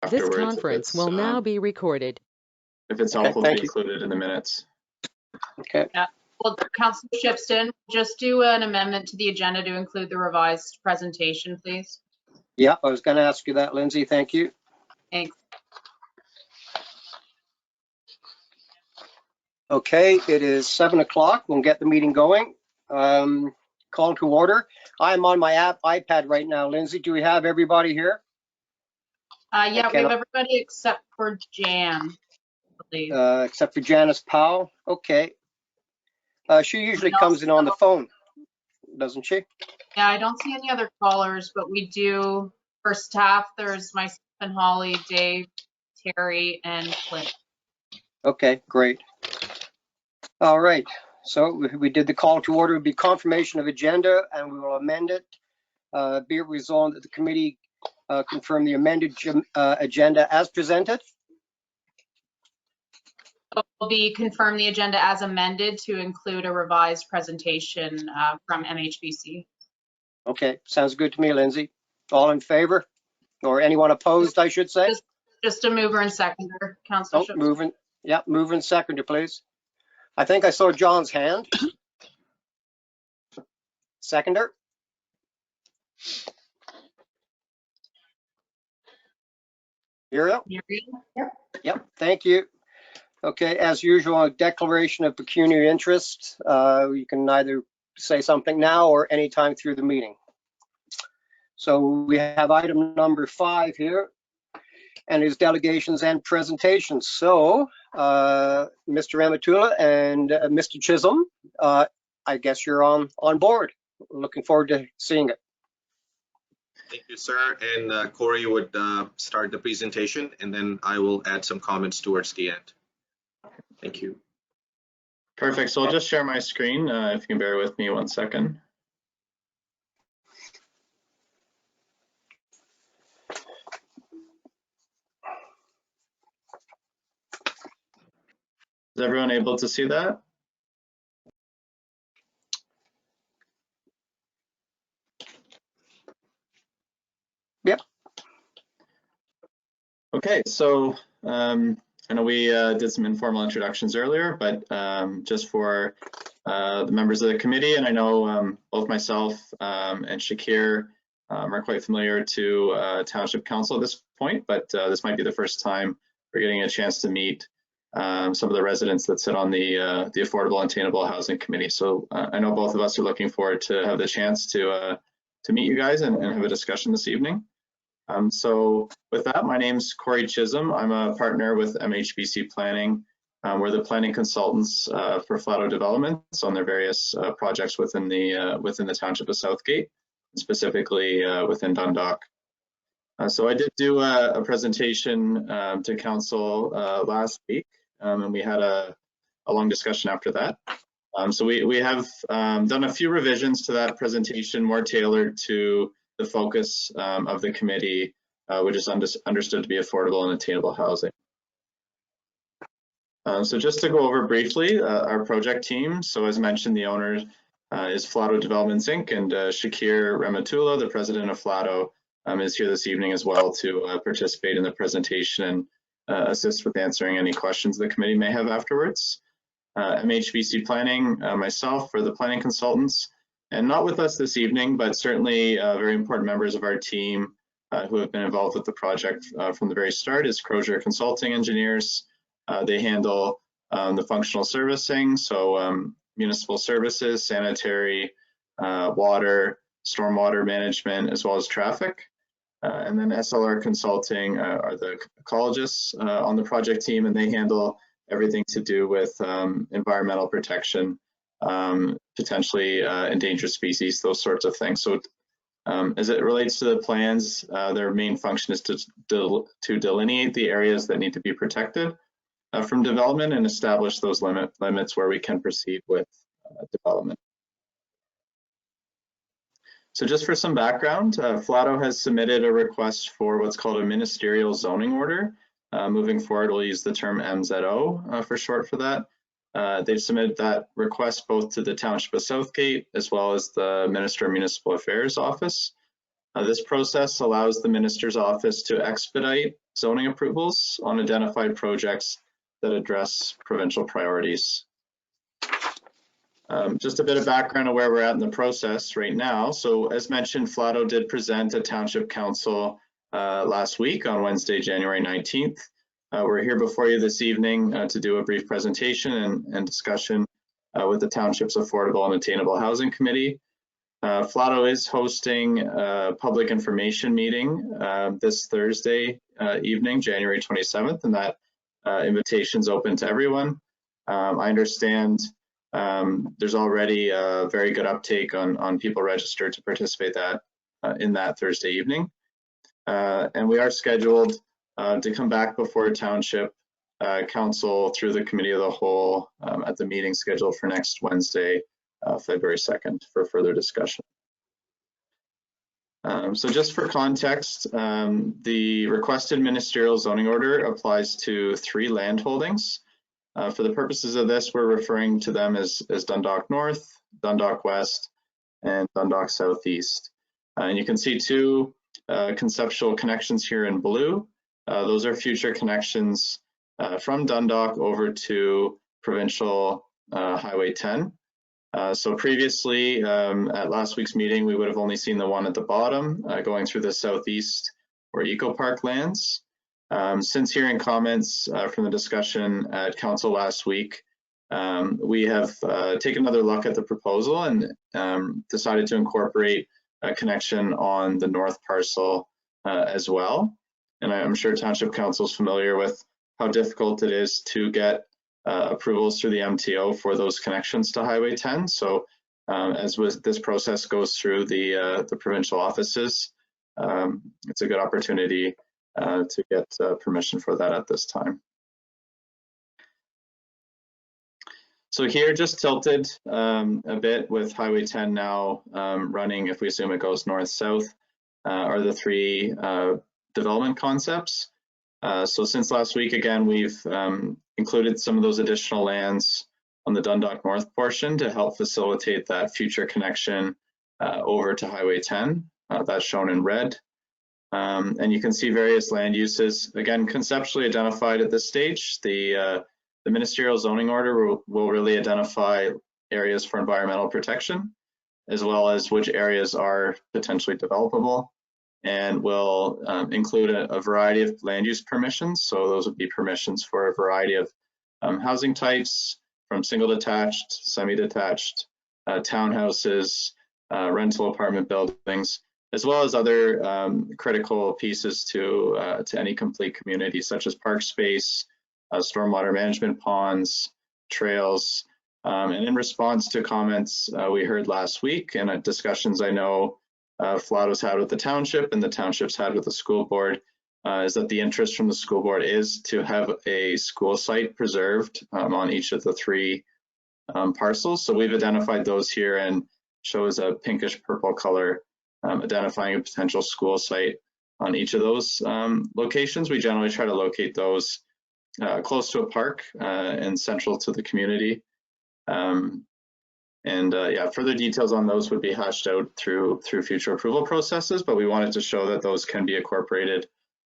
afterwards. This conference will now be recorded. If it's helpful to be included in the minutes. Okay. Yeah. Well, Councillor Shipston, just do an amendment to the agenda to include the revised presentation, please. Yeah, I was going to ask you that, Lindsay. Thank you. Thanks. Okay, it is 7 o'clock. We'll get the meeting going. Call to order. I'm on my iPad right now. Lindsay, do we have everybody here? Yeah, Okay. we have everybody except for Jan, I believe. Except for Janice Powell. Okay. She usually comes in on the phone, doesn't she? Yeah, I don't see any other callers, but we do, for staff, there's myself and Holly, Dave, Terry, and Clint. Okay, great. All right. So we did the call to order. It would be confirmation of agenda, and we will amend it. Be it resolved that the committee confirm the amended agenda as presented. Will be confirm the agenda as amended to include a revised presentation from MHBC. Okay, sounds good to me, Lindsay. All in favor? Or anyone opposed, I should say? Just a mover and seconder, Councillor. Oh, moving. Yeah, moving seconder, please. I think I saw John's hand. Seconder? Muriel? Yep, thank you. Okay, as usual, a declaration of pecuniary interest. You can either say something now or anytime through the meeting. So we have item number 5 here, and is delegations and presentations. So, Mr. Ramatula and Mr. Chisholm, I guess you're on board. Looking forward to seeing it. Thank you, sir. And Corey would start the presentation, and then I will add some comments towards the end. Thank you. Perfect. So I'll just share my screen. If you can bear with me 1 second. Is everyone able to see that? Yep. Okay, so I know we did some informal introductions earlier, but just for the members of the committee, and I know both myself and Shakir are quite familiar to Township Council at this point, but this might be the first time we're getting a chance to meet some of the residents that sit on the Affordable and Attainable Housing Committee. So I know both of us are looking forward to have the chance to meet you guys and have a discussion this evening. So with that, my name's Corey Chisholm. I'm a partner with MHBC Planning. We're the planning consultants for Flato Developments on their various projects within the Township of Southgate, specifically within Dundalk. So I did do a presentation to council last week, and we had a long discussion after that. So we have done a few revisions to that presentation, more tailored to the focus of the committee, which is understood to be affordable and attainable housing. So just to go over briefly, our project team. So as mentioned, the owner is Flato Developments Inc. and Shakir Ramatula, the president of Flato, is here this evening as well to participate in the presentation and assist with answering any questions the committee may have afterwards. MHBC Planning, myself, for the planning consultants, and not with us this evening, but certainly very important members of our team who have been involved with the project from the very start is Crozier Consulting Engineers. They handle the functional servicing, so municipal services, sanitary, water, stormwater management, as well as traffic. And then SLR Consulting are the ecologists on the project team, and they handle everything to do with environmental protection, potentially endangered species, those sorts of things. So as it relates to the plans, their main function is to delineate the areas that need to be protected from development and establish those limits where we can proceed with development. So just for some background, Flato has submitted a request for what's called a Ministerial Zoning Order. Moving forward, we'll use the term MZO for short for that. They've submitted that request both to the Township of Southgate as well as the Minister of Municipal Affairs Office. This process allows the Minister's Office to expedite zoning approvals on identified projects that address provincial priorities. Just a bit of background on where we're at in the process right now. So as mentioned, Flato did present at Township Council last week on Wednesday, January 19th. We're here before you this evening to do a brief presentation and discussion with the Township's Affordable and Attainable Housing Committee. Flato is hosting a public information meeting this Thursday evening, January 27th, and that invitation's open to everyone. I understand there's already a very good uptake on people registered to participate in that Thursday evening. And we are scheduled to come back before Township Council through the Committee of the Whole at the meeting scheduled for next Wednesday, February 2nd, for further discussion. So just for context, the requested ministerial zoning order applies to 3 land holdings. For the purposes of this, we're referring to them as Dundalk North, Dundalk West, and Dundalk Southeast. And you can see 2 conceptual connections here in blue. Those are future connections from Dundalk over to Provincial Highway 10. So previously, at last week's meeting, we would have only seen the one at the bottom going through the southeast or Eco Park lands. Since hearing comments from the discussion at council last week, we have taken another look at the proposal and decided to incorporate a connection on the north parcel as well. And I'm sure Township Council is familiar with how difficult it is to get approvals through the MTO for those connections to Highway 10. So as this process goes through the provincial offices, it's a good opportunity to get permission for that at this time. So here, just tilted a bit with Highway 10 now running, if we assume it goes north-south, are the 3 development concepts. So since last week, again, we've included some of those additional lands on the Dundalk North portion to help facilitate that future connection over to Highway 10. That's shown in red. And you can see various land uses, again, conceptually identified at this stage. The ministerial zoning order will really identify areas for environmental protection, as well as which areas are potentially developable, and will include a variety of land use permissions. So those would be permissions for a variety of housing types, from single detached, semi-detached, townhouses, rental apartment buildings, as well as other critical pieces to any complete community, such as park space, stormwater management ponds, trails. And in response to comments we heard last week and discussions I know Flato's had with the township and the township's had with the school board, is that the interest from the school board is to have a school site preserved on each of the 3 parcels. So we've identified those here and shows a pinkish purple color identifying a potential school site on each of those locations. We generally try to locate those close to a park and central to the community. Yeah, further details on those would be hashed out through future approval processes, but we wanted to show that those can be incorporated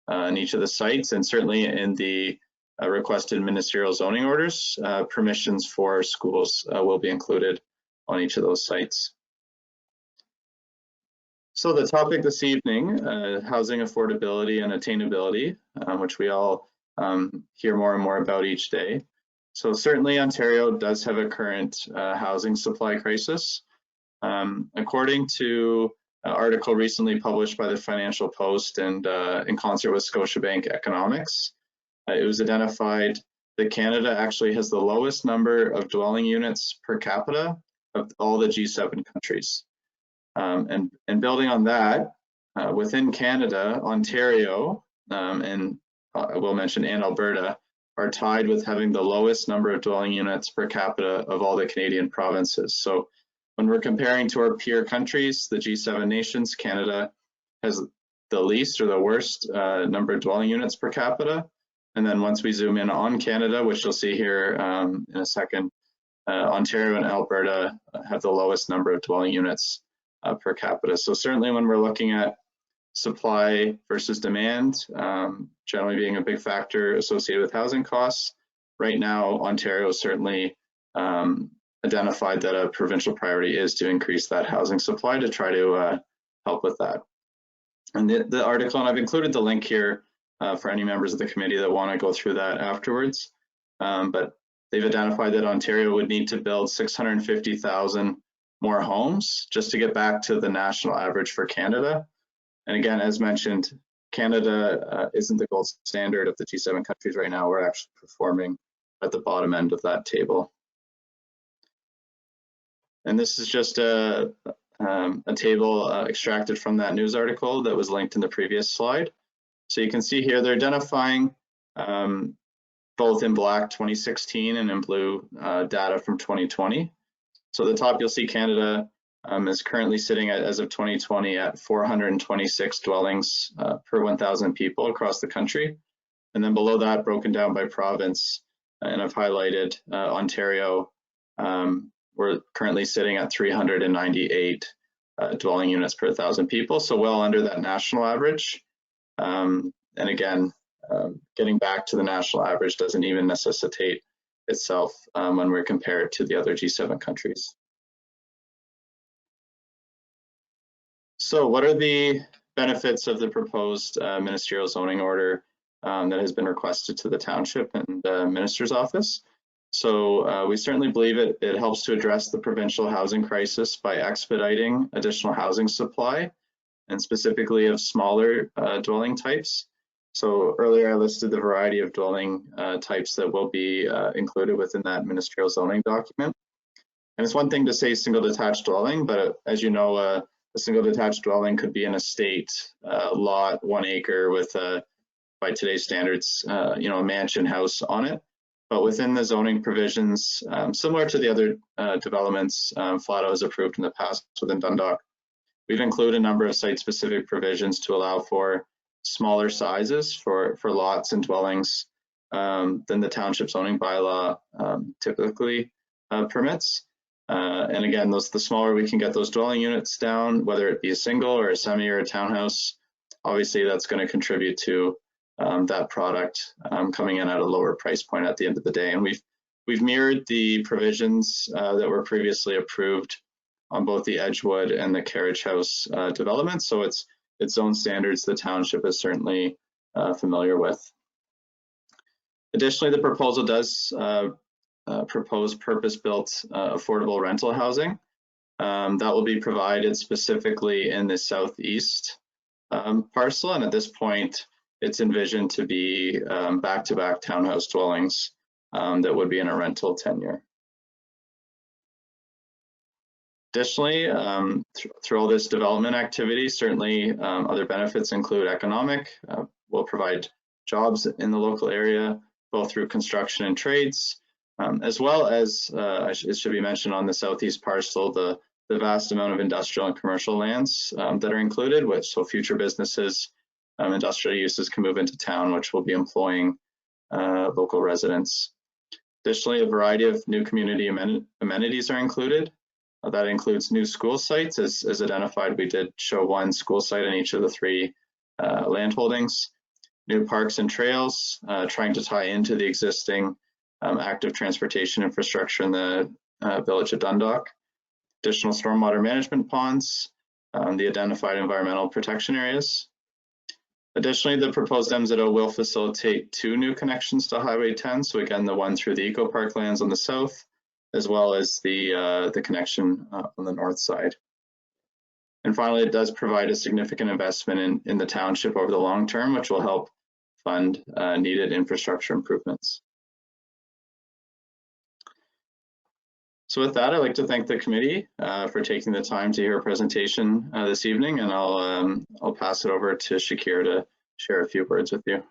in each of the sites, and certainly in the requested ministerial zoning orders, permissions for schools will be included on each of those sites. So the topic this evening, housing affordability and attainability, which we all hear more and more about each day. So certainly Ontario does have a current housing supply crisis. According to an article recently published by the Financial Post and in concert with Scotiabank Economics, it was identified that Canada actually has the lowest number of dwelling units per capita of all the G7 countries. And building on that, within Canada, Ontario, and I will mention, and Alberta, are tied with having the lowest number of dwelling units per capita of all the Canadian provinces. So when we're comparing to our peer countries, the G7 nations, Canada has the least or the worst number of dwelling units per capita. And then once we zoom in on Canada, which you'll see here in a second, Ontario and Alberta have the lowest number of dwelling units per capita. So certainly when we're looking at supply versus demand, generally being a big factor associated with housing costs. Right now, Ontario certainly identified that a provincial priority is to increase that housing supply to try to help with that. And the article, and I've included the link here for any members of the committee that want to go through that afterwards, but they've identified that Ontario would need to build 650,000 more homes just to get back to the national average for Canada. And again, as mentioned, Canada isn't the gold standard of the G7 countries right now. We're actually performing at the bottom end of that table. And this is just a table extracted from that news article that was linked in the previous slide. So you can see here they're identifying both in black 2016 and in blue data from 2020. So at the top you'll see Canada is currently sitting at, as of 2020, at 426 dwellings per 1,000 people across the country. And then below that, broken down by province, and I've highlighted Ontario. We're currently sitting at 398 dwelling units per 1,000 people, so well under that national average. And again, getting back to the national average doesn't even necessitate itself when we're compared to the other G7 countries. So what are the benefits of the proposed ministerial zoning order that has been requested to the Township and Minister's office? So we certainly believe it helps to address the provincial housing crisis by expediting additional housing supply, and specifically of smaller dwelling types. So earlier I listed the variety of dwelling types that will be included within that ministerial zoning document. And it's one thing to say single detached dwelling, but as you know, a single detached dwelling could be an estate, lot, 1 acre with by today's standards, you know, a mansion house on it. But within the zoning provisions, similar to the other developments Flato has approved in the past within Dundalk, we've included a number of site-specific provisions to allow for smaller sizes for lots and dwellings than the township zoning bylaw typically permits. And again, the smaller we can get those dwelling units down, whether it be a single or a semi or a townhouse, obviously that's going to contribute to that product coming in at a lower price point at the end of the day. And we've mirrored the provisions that were previously approved on both the Edgewood and the Carriage House developments. So it's zone standards the township is certainly familiar with. Additionally, the proposal does propose purpose-built affordable rental housing that will be provided specifically in the southeast parcel. And at this point, it's envisioned to be back-to-back townhouse dwellings that would be in a rental tenure. Additionally, through all this development activity, certainly other benefits include economic. We'll provide jobs in the local area, both through construction and trades, as well as, it should be mentioned on the southeast parcel, the vast amount of industrial and commercial lands that are included, so future businesses, industrial uses can move into town, which will be employing local residents. Additionally, a variety of new community amenities are included. That includes new school sites, as identified. We did show one school site in each of the 3 land holdings. New parks and trails, trying to tie into the existing active transportation infrastructure in the village of Dundalk. Additional stormwater management ponds, the identified environmental protection areas. Additionally, the proposed MZO will facilitate 2 new connections to Highway 10. So again, the one through the Eco Park lands on the south, as well as the connection on the north side. And finally, it does provide a significant investment in the township over the long term, which will help fund needed infrastructure improvements. So with that, I'd like to thank the committee for taking the time to hear a presentation this evening, and I'll pass it over to Shakir to share a few words with you.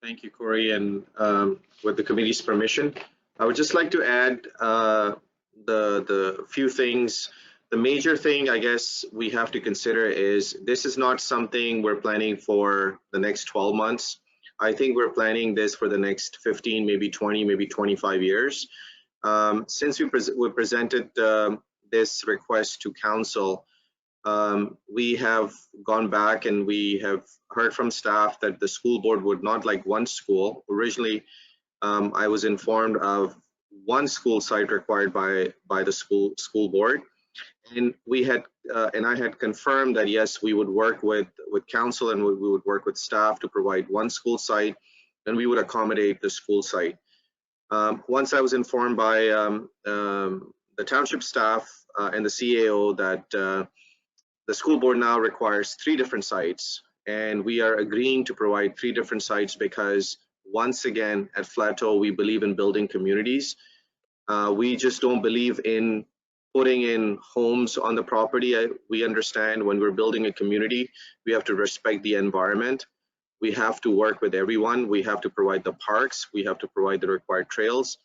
Thank you, Corey, and with the committee's permission, I would just like to add the few things. The major thing I guess we have to consider is this is not something we're planning for the next 12 months. I think we're planning this for the next 15, maybe 20, maybe 25 years. Since we presented this request to council, We have gone back and we have heard from staff that the school board would not like one school. Originally, I was informed of one school site required by the school board, and we had and I had confirmed that yes, we would work with council and we would work with staff to provide one school site, and we would accommodate the school site. Once I was informed by the township staff and the CAO that the school board now requires 3 different sites, and we are agreeing to provide 3 different sites because once again at Flato we believe in building communities. We just don't believe in putting in homes on the property. We understand when we're building a community, we have to respect the environment. We have to work with everyone. We have to provide the parks. We have to provide the required trails.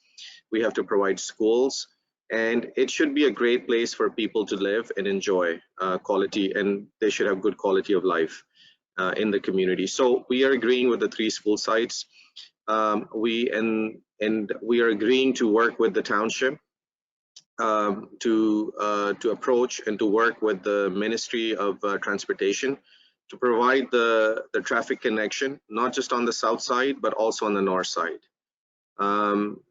We have to provide schools. And it should be a great place for people to live and enjoy quality, and they should have good quality of life in the community. So we are agreeing with the 3 school sites. We are agreeing to work with the township to approach and to work with the Ministry of Transportation to provide the traffic connection, not just on the south side, but also on the north side.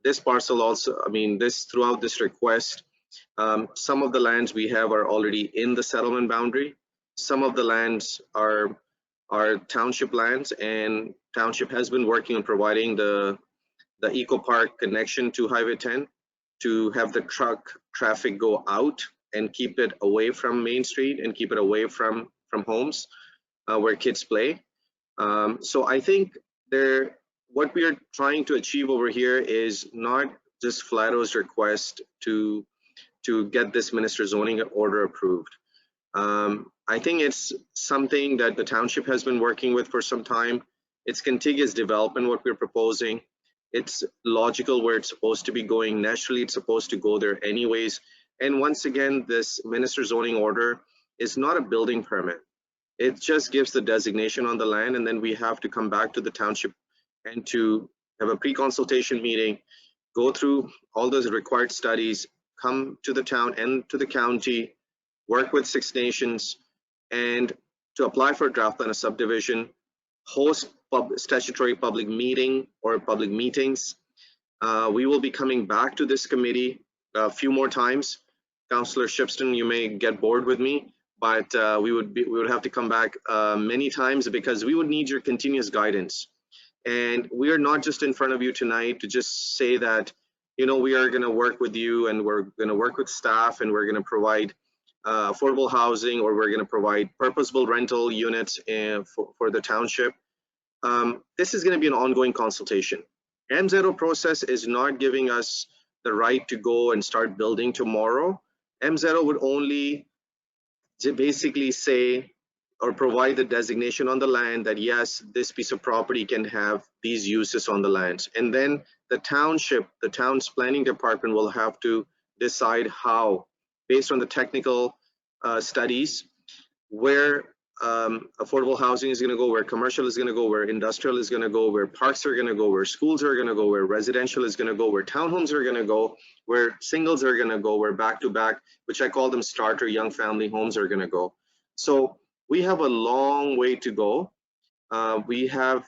This parcel also, I mean, throughout this request, some of the lands we have are already in the settlement boundary. Some of the lands are township lands, and township has been working on providing the eco park connection to Highway 10 to have the truck traffic go out and keep it away from Main Street and keep it away from homes where kids play. So I think what we are trying to achieve over here is not just Flato's request to get this minister's zoning order approved. I think it's something that the township has been working with for some time. It's contiguous development, what we're proposing. It's logical where it's supposed to be going. Naturally, it's supposed to go there anyways. And once again, this minister's zoning order is not a building permit. It just gives the designation on the land, and then we have to come back to the township and to have a pre-consultation meeting, go through all those required studies, come to the town and to the county, work with Six Nations, and to apply for a draft plan of subdivision, host statutory public meeting or public meetings. We will be coming back to this committee a few more times. Councillor Shipston, you may get bored with me, but we would have to come back many times because we would need your continuous guidance. And we are not just in front of you tonight to just say that, you know, we are going to work with you and we're going to work with staff and we're going to provide affordable housing, or we're going to provide purposeful rental units for the township. This is going to be an ongoing consultation. M0 process is not giving us the right to go and start building tomorrow. M0 would only basically say or provide the designation on the land that yes, this piece of property can have these uses on the lands. And then the township, the town's planning department will have to decide how, based on the technical studies, where affordable housing is going to go, where commercial is going to go, where industrial is going to go, where parks are going to go, where schools are going to go, where residential is going to go, where townhomes are going to go, where singles are going to go, where back-to-back, which I call them starter young family homes, are going to go. So we have a long way to go. We have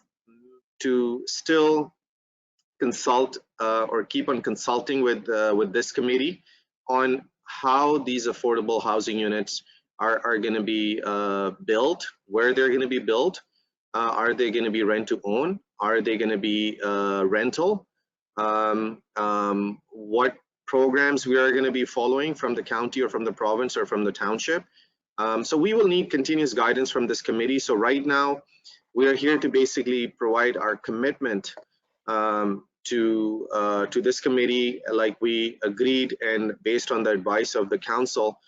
to still consult or keep on consulting with this committee on how these affordable housing units are going to be built, where they're going to be built. Are they going to be rent to own? Are they going to be rental? What programs we are going to be following from the county or from the province or from the township? So we will need continuous guidance from this committee. So right now, we are here to basically provide our commitment to this committee, like we agreed, and based on the advice of the council,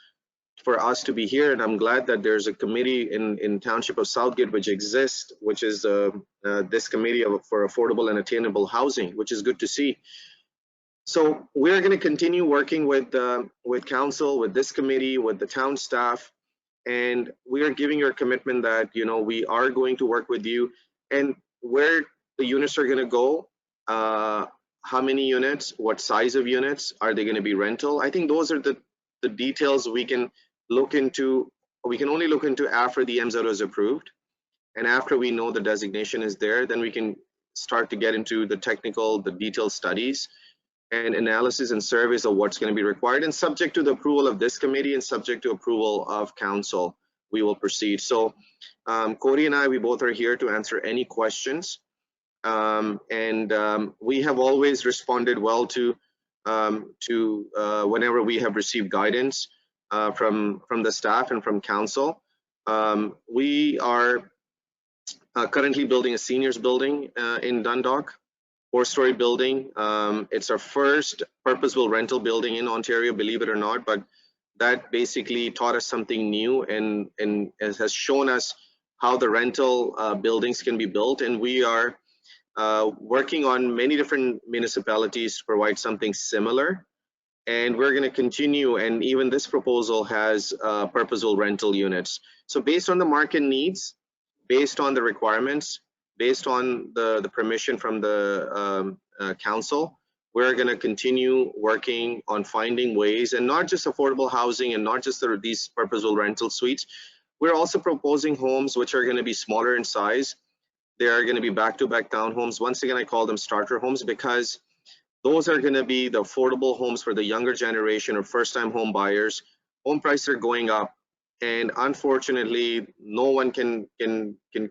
for us to be here. And I'm glad that there's a committee in Township of Southgate which exists, which is this committee for affordable and attainable housing, which is good to see. So we're going to continue working with council, with this committee, with the town staff, and we are giving you a commitment that, you know, we are going to work with you, and where the units are going to go, how many units, what size of units, are they going to be rental? I think those are the details we can look into we can only look into after the MZO is approved. And after we know the designation is there, then we can start to get into the technical, the detailed studies and analysis and surveys of what's going to be required. And subject to the approval of this committee and subject to approval of council, we will proceed. So Cody and I, we both are here to answer any questions. We have always responded well to whenever we have received guidance from the staff and from council. We are currently building a seniors building in Dundalk, 4-story building. It's our first purposeful rental building in Ontario, believe it or not, but that basically taught us something new and has shown us how the rental buildings can be built. And we are working on many different municipalities to provide something similar. And we're going to continue, and even this proposal has purposeful rental units. So based on the market needs, based on the requirements, based on the permission from the council, we're going to continue working on finding ways, and not just affordable housing and not just these purposeful rental suites. We're also proposing homes which are going to be smaller in size. They are going to be back-to-back townhomes. Once again, I call them starter homes because those are going to be the affordable homes for the younger generation or first-time home buyers. Home prices are going up, and unfortunately, no one can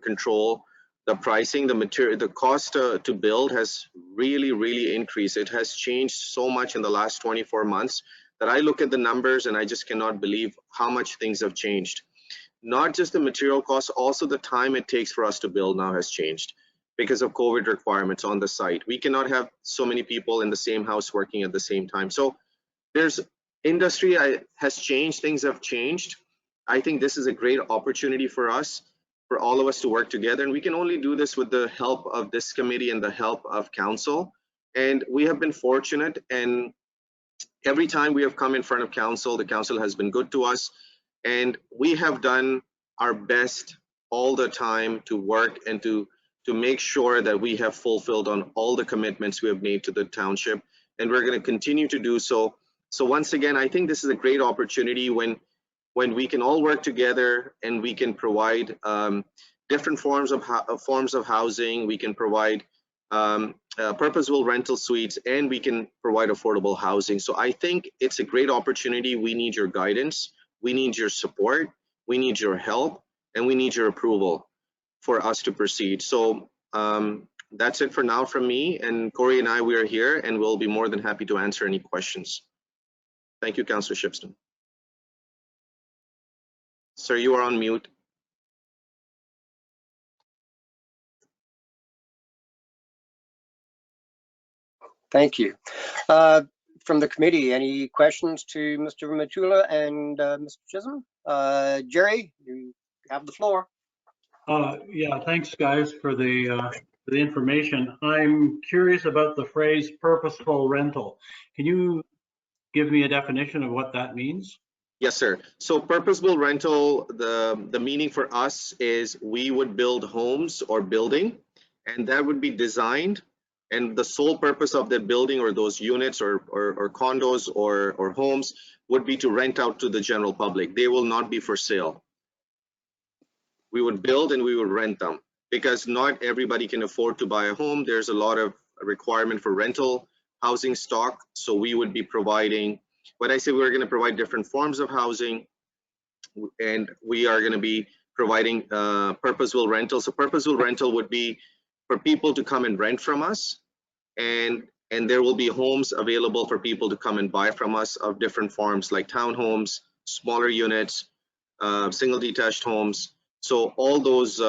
control the pricing. The material, the cost to build has really increased. It has changed so much in the last 24 months that I look at the numbers and I just cannot believe how much things have changed. Not just the material costs, also the time it takes for us to build now has changed because of COVID requirements on the site. We cannot have so many people in the same house working at the same time. So there's industry has changed, things have changed. I think this is a great opportunity for us, for all of us to work together. And we can only do this with the help of this committee and the help of council. And we have been fortunate, and every time we have come in front of council, the council has been good to us. And we have done our best all the time to work and to make sure that we have fulfilled on all the commitments we have made to the township, and we're going to continue to do so. So once again, I think this is a great opportunity when we can all work together and we can provide different forms of housing. We can provide purposeful rental suites, and we can provide affordable housing. So I think it's a great opportunity. We need your guidance. We need your support, we need your help, and we need your approval for us to proceed. So that's it for now from me, and Corey and I, we are here and we'll be more than happy to answer any questions. Thank you, Councillor Shipston. Sir, you are on mute. Thank you. From the committee, any questions to Mr. Ramatula and Mr. Chisholm? Jerry, you have the floor. Yeah, thanks guys for the information. I'm curious about the phrase purposeful rental. Can you give me a definition of what that means? Yes, sir. So purposeful rental, the meaning for us is we would build homes or building, and that would be designed, and the sole purpose of that building or those units or condos or homes would be to rent out to the general public. They will not be for sale. We would build and we would rent them because not everybody can afford to buy a home. There's a lot of requirement for rental housing stock. So we would be providing, when I say we're going to provide different forms of housing, and we are going to be providing purposeful rental. So purposeful rental would be for people to come and rent from us, and there will be homes available for people to come and buy from us of different forms like townhomes, smaller units, single detached homes. So all those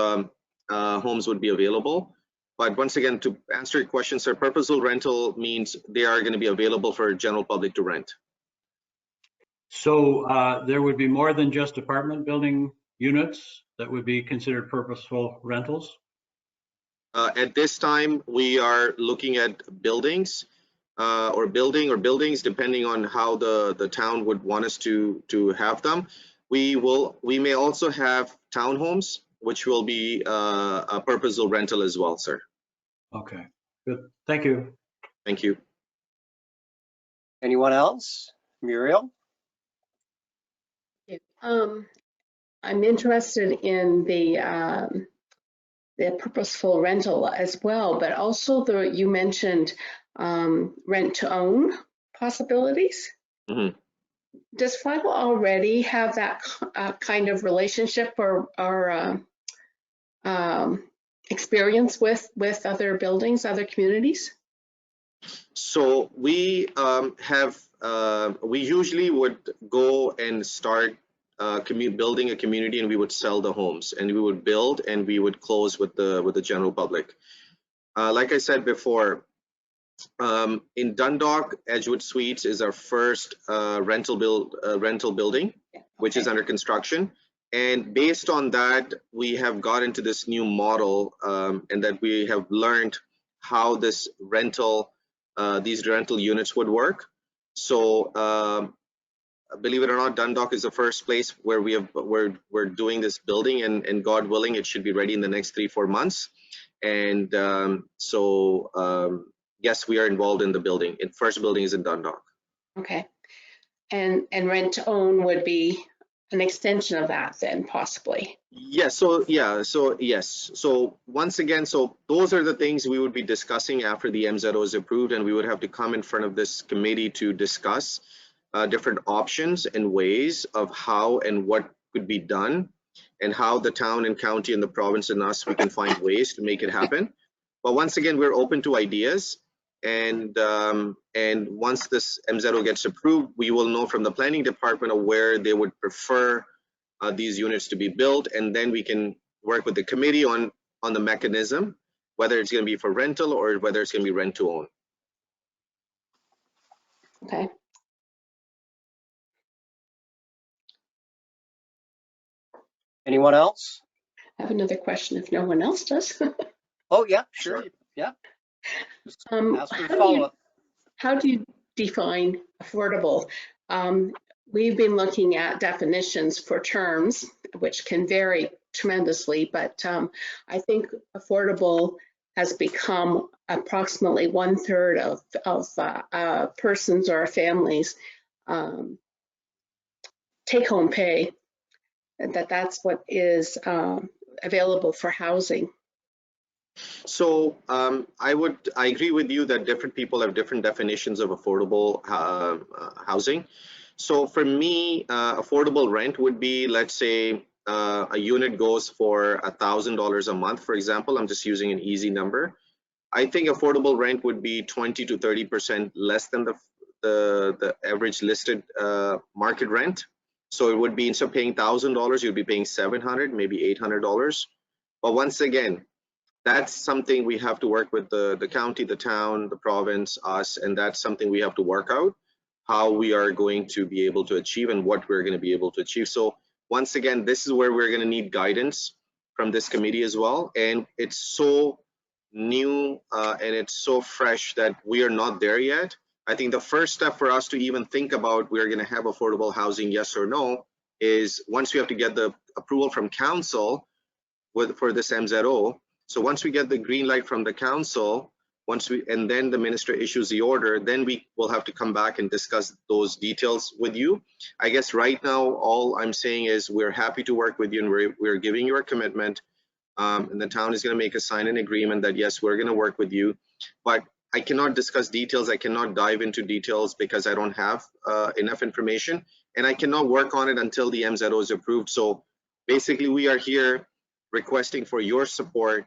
homes would be available. But once again, to answer your question, sir, purposeful rental means they are going to be available for general public to rent. So there would be more than just apartment building units that would be considered purposeful rentals? At this time, we are looking at buildings or buildings, depending on how the town would want us to have them. We may also have townhomes, which will be a purposeful rental as well, sir. Okay, good. Thank you. Thank you. Anyone else? Muriel? I'm interested in the purposeful rental as well, but also you mentioned rent to own possibilities. Mhm. Does Flago already have that kind of relationship or experience with other buildings, other communities? So we we usually would go and start building a community, and we would sell the homes, and we would build and we would close with the general public. Like I said before, in Dundalk, Edgewood Suites is our first rental building, which is under construction. And based on that, we have got into this new model, and that we have learned how this these rental units would work. So believe it or not, Dundalk is the first place where we're doing this building, and God willing, it should be ready in the next 3-4 months. And yes, we are involved in the building. First building is in Dundalk. Okay. And rent to own would be an extension of that then, possibly. Yes. So yes. So once again, so those are the things we would be discussing after the MZO is approved, and we would have to come in front of this committee to discuss different options and ways of how and what could be done, and how the town and county and the province and us, we can find ways to make it happen. But once again, we're open to ideas. And once this MZO gets approved, we will know from the planning department of where they would prefer these units to be built, and then we can work with the committee on the mechanism, whether it's going to be for rental or whether it's going to be rent to own. Okay. Anyone else? I have another question if no one else does. Oh, yeah, sure. Yeah. Ask for a follow-up. How do you define affordable? We've been looking at definitions for terms, which can vary tremendously, but I think affordable has become approximately 1/3 of persons or families' take-home pay, that's what is available for housing. So I agree with you that different people have different definitions of affordable housing. So for me, affordable rent would be, let's say a unit goes for $1,000 a month, for example. I'm just using an easy number. I think affordable rent would be 20 to 30% less than the average listed market rent. So it would be, instead of paying $1,000, you'd be paying $700, maybe $800. But once again, that's something we have to work with the county, the town, the province, us, and that's something we have to work out, how we are going to be able to achieve and what we're going to be able to achieve. So once again, this is where we're going to need guidance from this committee as well. And it's so new and it's so fresh that we are not there yet. I think the first step for us to even think about we're going to have affordable housing, yes or no, is once we have to get the approval from council for this MZO. So once we get the green light from the council, and then the minister issues the order, then we will have to come back and discuss those details with you. I guess right now, all I'm saying is we're happy to work with you, and we're giving you our commitment. And the town is going to make a sign an agreement that yes, we're going to work with you. But I cannot discuss details. I cannot dive into details because I don't have enough information, and I cannot work on it until the MZO is approved. So basically, we are here requesting for your support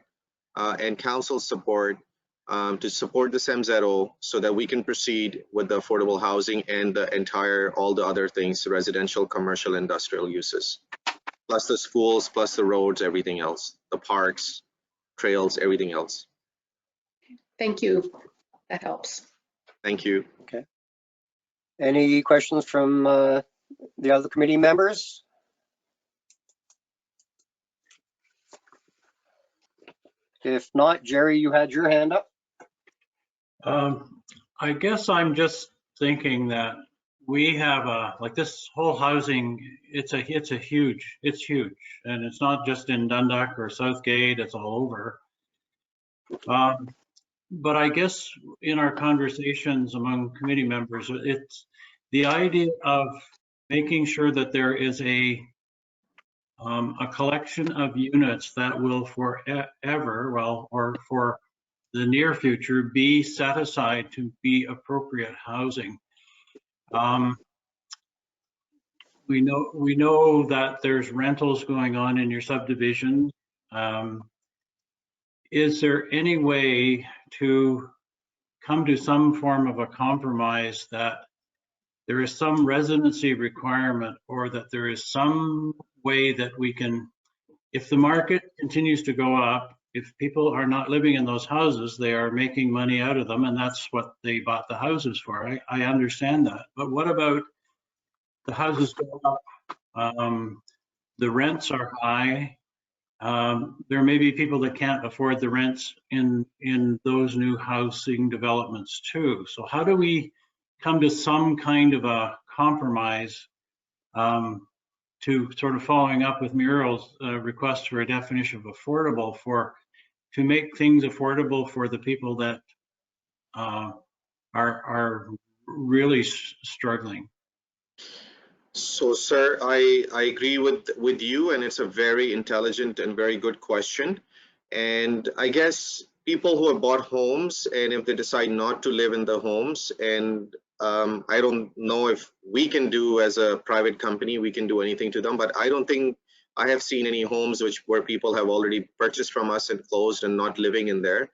and council support to support this MZO so that we can proceed with the affordable housing and the all the other things, residential, commercial, industrial uses, plus the schools, plus the roads, everything else, the parks, trails, everything else. Thank you. That helps. Thank you. Okay. Any questions from the other committee members? If not, Jerry, you had your hand up. I guess I'm just thinking that we have like this whole housing, it's huge, and it's not just in Dundalk or Southgate, it's all over. But I guess in our conversations among committee members, it's the idea of making sure that there is a a collection of units that will forever, well, or for the near future, be set aside to be appropriate housing. We know that there's rentals going on in your subdivision. Is there any way to come to some form of a compromise that there is some residency requirement, or that there is some way that we can, if the market continues to go up, if people are not living in those houses, they are making money out of them, and that's what they bought the houses for. I understand that. But what about the houses go up, the rents are high, there may be people that can't afford the rents in those new housing developments too. So how do we come to some kind of a compromise, to sort of following up with Muriel's request for a definition of affordable, to make things affordable for the people that are really struggling? So, sir, I agree with you, and it's a very intelligent and very good question. And I guess people who have bought homes, and if they decide not to live in the homes, and I don't know if we can do, as a private company, we can do anything to them, but I don't think I have seen any homes where people have already purchased from us and closed and not living in there.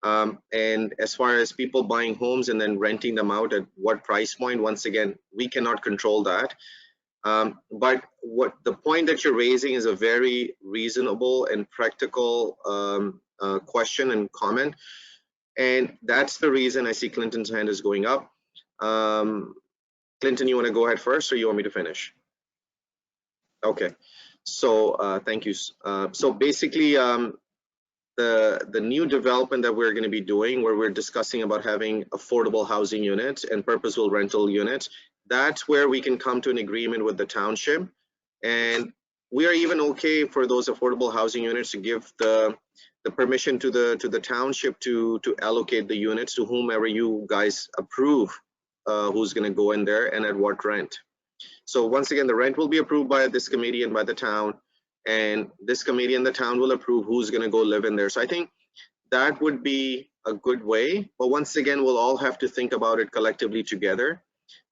And as far as people buying homes and then renting them out at what price point, once again, we cannot control that. But what the point that you're raising is a very reasonable and practical question and comment. And that's the reason I see Clinton's hand is going up. Clinton, you want to go ahead first, or you want me to finish? Okay, so thank you. So basically, the new development that we're going to be doing, where we're discussing about having affordable housing units and purposeful rental units, that's where we can come to an agreement with the township. And we are even okay for those affordable housing units to give the permission to the township to allocate the units to whomever you guys approve, who's going to go in there and at what rent. So once again, the rent will be approved by this committee and by the town, and this committee and the town will approve who's going to go live in there. So I think that would be a good way, but once again, we'll all have to think about it collectively together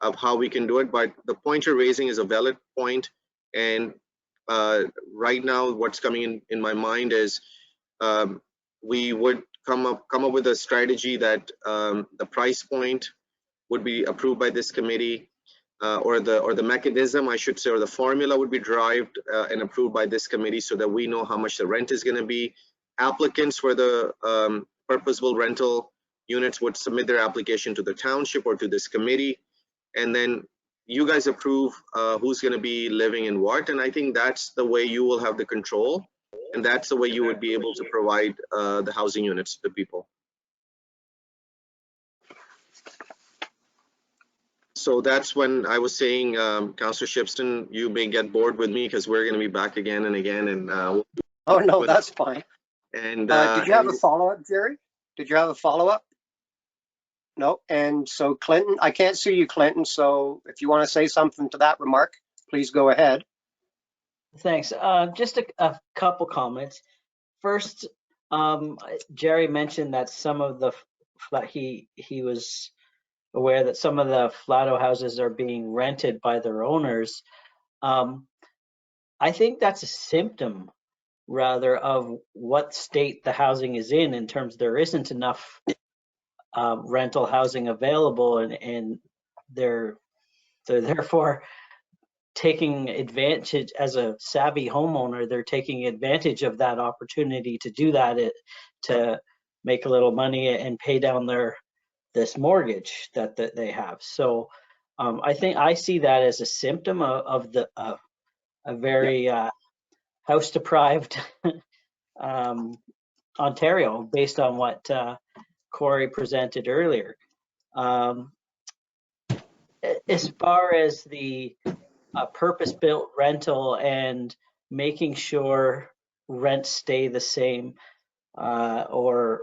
of how we can do it. But the point you're raising is a valid point, and right now what's coming in my mind is we would come up with a strategy that the price point would be approved by this committee, or the mechanism, I should say, or the formula would be derived and approved by this committee, so that we know how much the rent is going to be. Applicants for the purposeful rental units would submit their application to the township or to this committee, and then you guys approve who's going to be living in what. And I think that's the way you will have the control, and that's the way you would be able to provide the housing units to people. So that's when I was saying, Councillor Shipston, you may get bored with me because we're going to be back again and again. And oh no, that's fine. And did you have a follow-up, Jerry? Did you have a follow-up? No. And so Clinton, I can't see you, Clinton. So if you want to say something to that remark, please go ahead. Thanks. Just a couple comments. First, Jerry mentioned that some of the he was aware that some of the Flato houses are being rented by their owners. I think that's a symptom, rather, of what state the housing is in terms there isn't enough rental housing available, and they're therefore taking advantage. As a savvy homeowner, they're taking advantage of that opportunity to do that, to make a little money and pay down this mortgage that they have. So I think I see that as a symptom of a very house deprived Ontario, based on what Corey presented earlier. As far as the purpose-built rental and making sure rents stay the same, or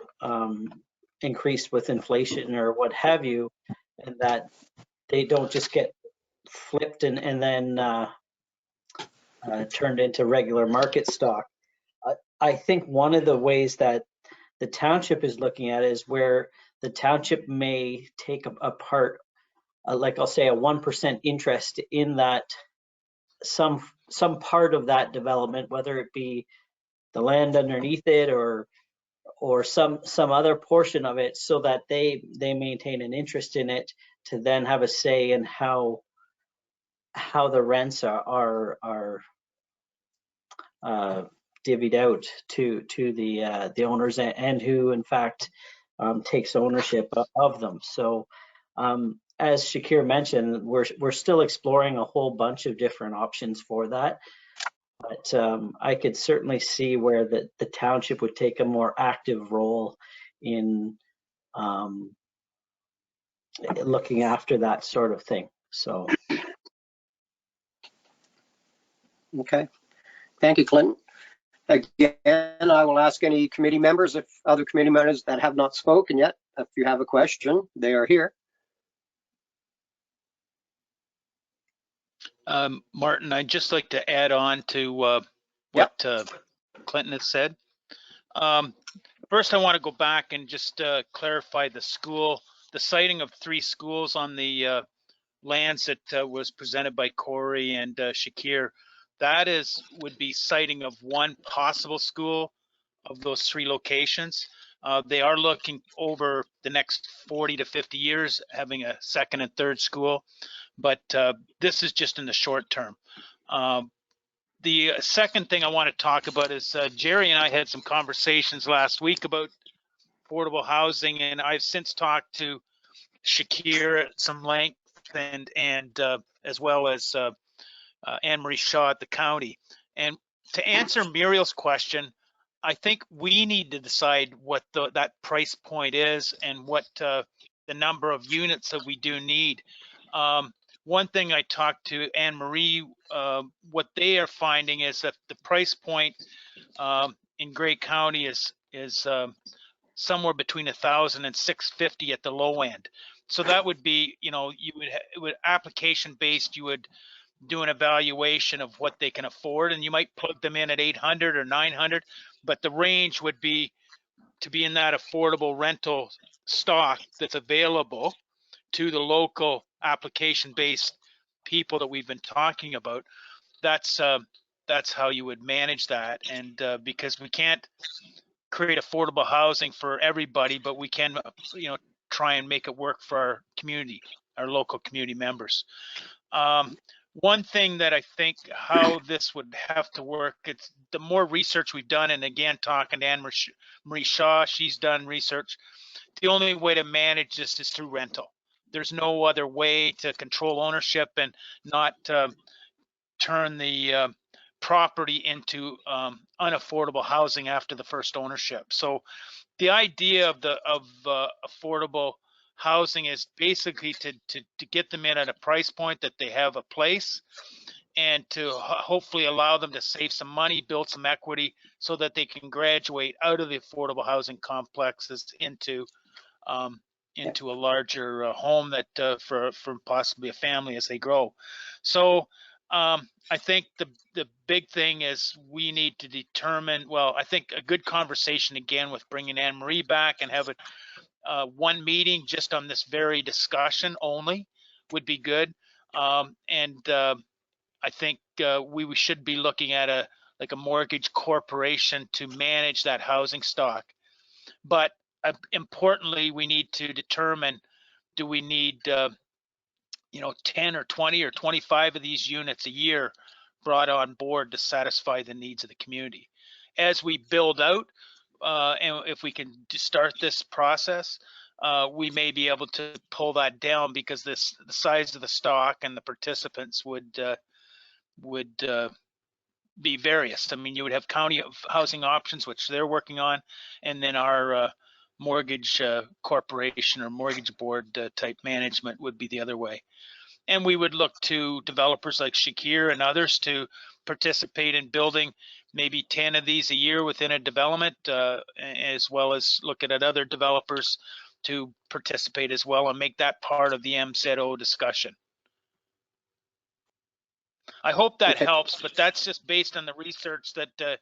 increased with inflation or what have you, and that they don't just get flipped and then turned into regular market stock. I think one of the ways that the township is looking at is where the township may take a part, like I'll say a 1% interest in that, some part of that development, whether it be the land underneath it or some other portion of it, so that they maintain an interest in it to then have a say in how the rents are divvied out to the owners, and who in fact takes ownership of them. So as Shakir mentioned, we're still exploring a whole bunch of different options for that. But I could certainly see where the township would take a more active role in looking after that sort of thing. So. Okay. Thank you, Clinton. Again, I will ask any committee members, if other committee members that have not spoken yet, if you have a question, they are here. Martin, I'd just like to add on to what Clinton has said. First, I want to go back and just clarify the siting of 3 schools on the lands that was presented by Corey and Shakir. That would be siting of 1 possible school of those 3 locations. They are looking over the next 40 to 50 years, having a 2nd and 3rd school, but this is just in the short term. The second thing I want to talk about is Jerry and I had some conversations last week about affordable housing, and I've since talked to Shakir at some length and as well as Anne-Marie Shaw at the county. And to answer Muriel's question, I think we need to decide what that price point is and what the number of units that we do need. One thing I talked to Anne-Marie, what they are finding is that the price point in Grey County is somewhere between $1,000 and $650 at the low end. So that would be, you would application based, you would do an evaluation of what they can afford, and you might plug them in at 800 or 900, but the range would be to be in that affordable rental stock that's available to the local application-based people that we've been talking about. That's how you would manage that, and because we can't create affordable housing for everybody, but we can, try and make it work for our community, our local community members. One thing that I think how this would have to work, it's the more research we've done, and again, talking to Anne-Marie Shaw, she's done research. The only way to manage this is through rental. There's no other way to control ownership and not turn the property into unaffordable housing after the first ownership. So the idea of affordable housing is basically to get them in at a price point that they have a place, and to hopefully allow them to save some money, build some equity, so that they can graduate out of the affordable housing complexes into a larger home that for possibly a family as they grow. So I think the big thing is we need to determine, well, I think a good conversation again with bringing Anne-Marie back and have one meeting just on this very discussion only would be good. I think we should be looking at a mortgage corporation to manage that housing stock. But importantly, we need to determine, do we need 10 or 20 or 25 of these units a year brought on board to satisfy the needs of the community? As we build out, and if we can start this process, we may be able to pull that down, because the size of the stock and the participants would be various. I mean, you would have county housing options, which they're working on, and then our mortgage corporation or mortgage board type management would be the other way. And we would look to developers like Shakir and others to participate in building maybe 10 of these a year within a development, as well as looking at other developers to participate as well, and make that part of the MZO discussion. I hope that Okay. helps, but that's just based on the research that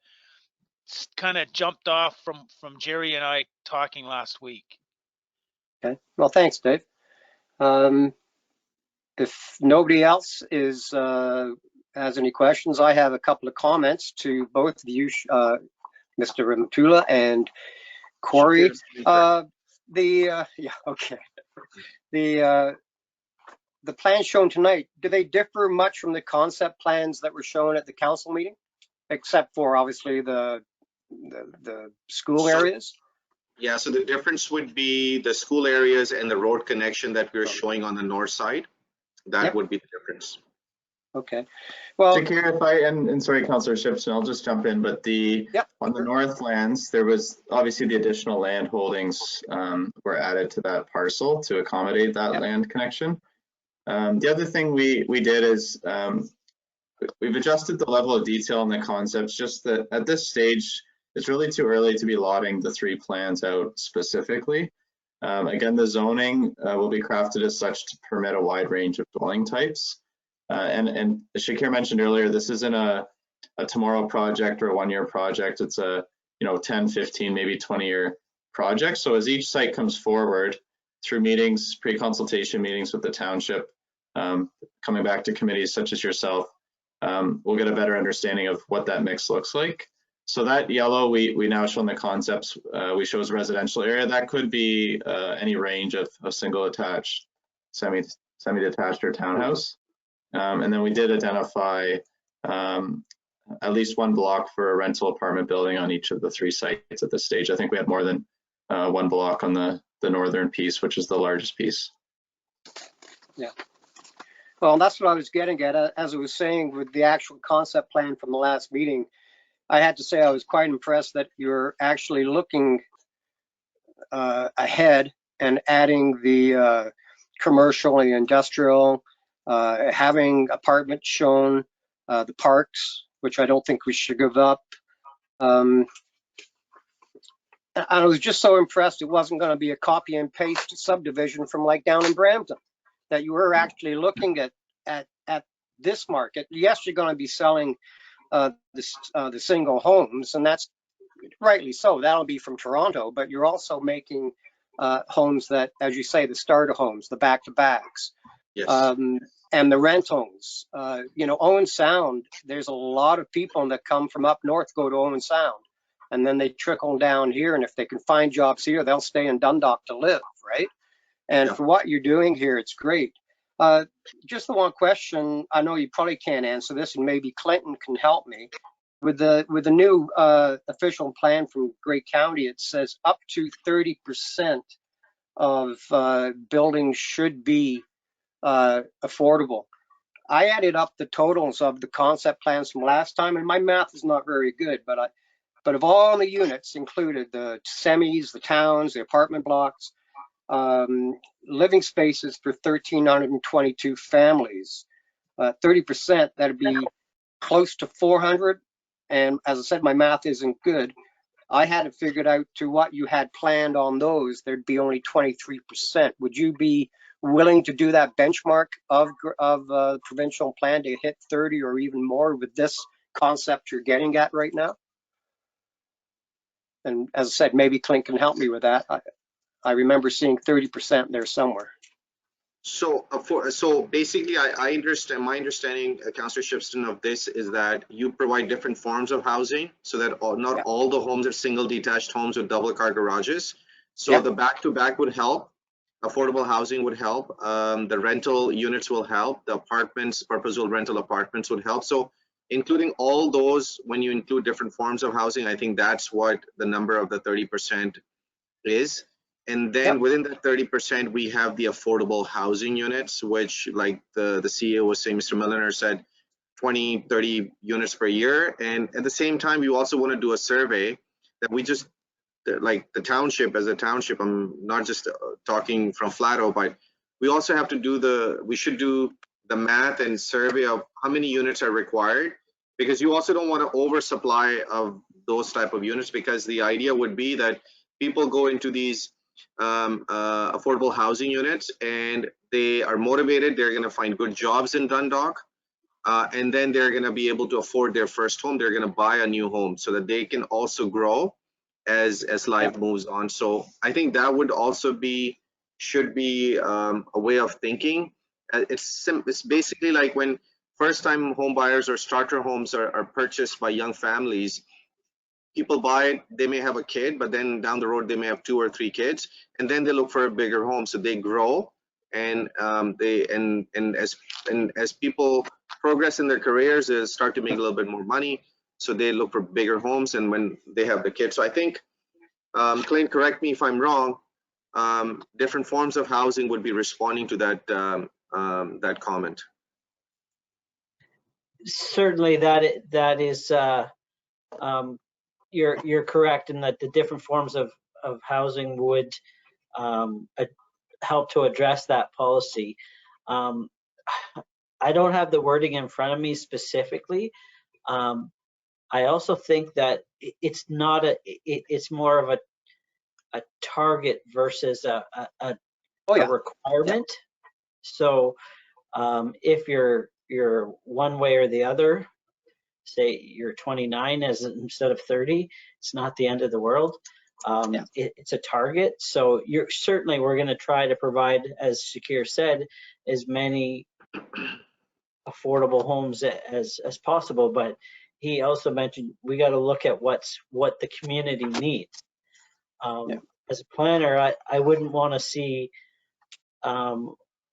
kind of jumped off from Jerry and I talking last week. Okay. Well, thanks, Dave. If nobody else has any questions, I have a couple of comments to both of you, Mr. Rematula and Corey. Okay. The plans shown tonight, do they differ much from the concept plans that were shown at the council meeting, except for obviously the school areas? Yeah, so the difference would be the school areas and the road connection that we're showing on the north side. That would be the difference. Okay. Well, Shakir, if I, and sorry, Councillor Shipson, I'll just jump in, but on the north lands, there was obviously the additional land holdings were added to that parcel to accommodate that land connection. The other thing we did is we've adjusted the level of detail in the concepts, just that at this stage, it's really too early to be lotting the 3 plans out specifically. Again, the zoning will be crafted as such to permit a wide range of dwelling types. And as Shakir mentioned earlier, this isn't a tomorrow project or a 1-year project. It's a 10, 15, maybe 20-year project. So as each site comes forward through meetings, pre-consultation meetings with the township, coming back to committees such as yourself, we'll get a better understanding of what that mix looks like. So that yellow we now show in the concepts, we show as residential area. That could be any range of single attached, semi-detached or townhouse. And then we did identify at least 1 block for a rental apartment building on each of the 3 sites at this stage. I think we had more than 1 block on the northern piece, which is the largest piece. Yeah. Well, that's what I was getting at. As I was saying, with the actual concept plan from the last meeting, I had to say I was quite impressed that you're actually looking ahead and adding the commercial and industrial, having apartments shown, the parks, which I don't think we should give up. And I was just so impressed it wasn't going to be a copy and paste subdivision from like down in Brampton, that you were actually looking at this market. Yes, you're going to be selling the single homes, and that's rightly so. That'll be from Toronto, but you're also making homes that, as you say, the starter homes, the back-to-backs, and the rentals. Owen Sound, there's a lot of people that come from up north, go to Owen Sound, and then they trickle down here, and if they can find jobs here, they'll stay in Dundalk to live, right? And for what you're doing here, it's great. Just the one question, I know you probably can't answer this, and maybe Clinton can help me. With the new official plan from Grey County, it says up to 30% of buildings should be affordable. I added up the totals of the concept plans from last time, and my math is not very good, but of all the units included, the semis, the towns, the apartment blocks, living spaces for 1,322 families, 30%, that'd be close to 400. And as I said, my math isn't good. I had it figured out to what you had planned on those, there'd be only 23%. Would you be willing to do that benchmark of provincial plan to hit 30 or even more with this concept you're getting at right now? And as I said, maybe Clint can help me with that. I remember seeing 30% there somewhere. So basically, I understand. My understanding, Councillor Shipson, of this is that you provide different forms of housing, so that not all the homes are single detached homes with double car garages. So the back-to-back would help. Affordable housing would help. The rental units will help. The apartments, purposeful rental apartments would help. So including all those, when you include different forms of housing, I think that's what the number of the 30% is. And then within that 30%, we have the affordable housing units, which, like the CEO was saying, Mr. Milliner said, 20, 30 units per year. And at the same time, you also want to do a survey that we just, like the township, as a township, I'm not just talking from Flato, but we also have to we should do the math and survey of how many units are required, because you also don't want to oversupply of those type of units, because the idea would be that people go into these affordable housing units and they are motivated, they're going to find good jobs in Dundalk, and then they're going to be able to afford their first home. They're going to buy a new home so that they can also grow as life moves on. So I think that would also should be a way of thinking. It's basically like when first-time home buyers or starter homes are purchased by young families. People buy it, they may have a kid, but then down the road they may have 2 or 3 kids, and then they look for a bigger home. So they grow, and as people progress in their careers, they start to make a little bit more money. So they look for bigger homes, and when they have the kids. So I think, Clint, correct me if I'm wrong, different forms of housing would be responding to that comment. Certainly, that is. You're correct in that the different forms of housing would help to address that policy. I don't have the wording in front of me specifically. I also think that it's not it's more of a target versus a requirement. Yeah. So if you're one way or the other, say you're 29 instead of 30, it's not the end of the world. It's a target. So we're going to try to provide, as Shakir said, as many affordable homes as possible. But he also mentioned we got to look at what the community needs. As a planner, I wouldn't want to see a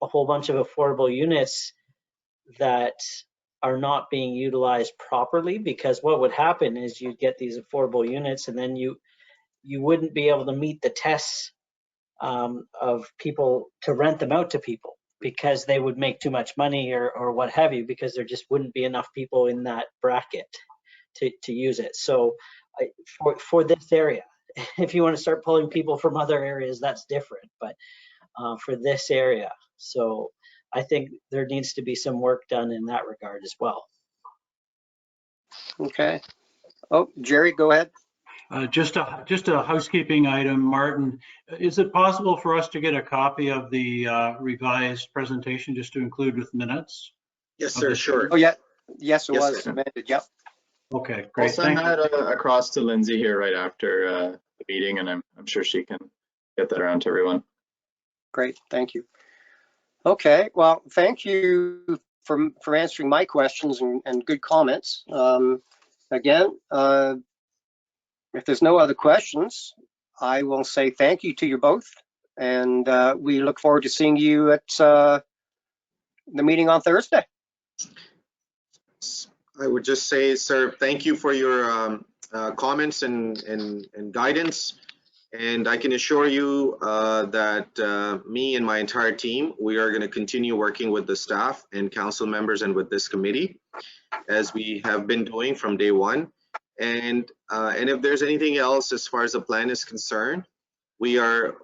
whole bunch of affordable units that are not being utilized properly, because what would happen is you'd get these affordable units and then you wouldn't be able to meet the tests of people to rent them out to people, because they would make too much money or what have you, because there just wouldn't be enough people in that bracket to use it. So for this area, if you want to start pulling people from other areas, that's different, but for this area. So I think there needs to be some work done in that regard as well. Okay. Oh, Jerry, go ahead. Just a housekeeping item, Martin. Is it possible for us to get a copy of the revised presentation just to include with minutes? Yes, sir. Sure. Oh, yeah. Yes, it Yes, was sir. submitted. Yep. Okay, great. I'll send that across to Lindsay here right after the meeting, and I'm sure she can get that around to everyone. Great. Thank you. Okay. Well, thank you for answering my questions and good comments. Again, if there's no other questions, I will say thank you to you both, and we look forward to seeing you at the meeting on Thursday. I would just say, sir, thank you for your comments and guidance. And I can assure you that me and my entire team, we are going to continue working with the staff and council members and with this committee, as we have been doing from day one. And if there's anything else as far as the plan is concerned, we are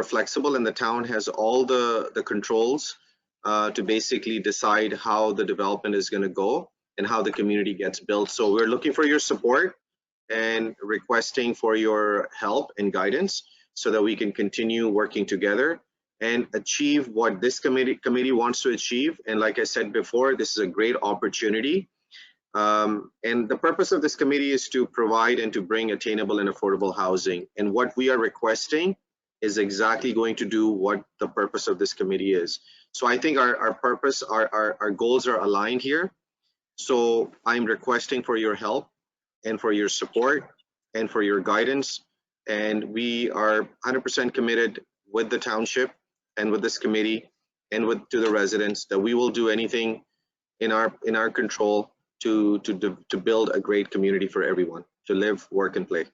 flexible, and the town has all the controls to basically decide how the development is going to go and how the community gets built. So we're looking for your support and requesting for your help and guidance so that we can continue working together and achieve what this committee wants to achieve. And like I said before, this is a great opportunity. And the purpose of this committee is to provide and to bring attainable and affordable housing. And what we are requesting is exactly going to do what the purpose of this committee is. So I think our purpose, our goals are aligned here. So I'm requesting for your help and for your support and for your guidance. And we are 100% committed with the township and with this committee and to the residents that we will do anything in our control to build a great community for everyone to live, work, and play.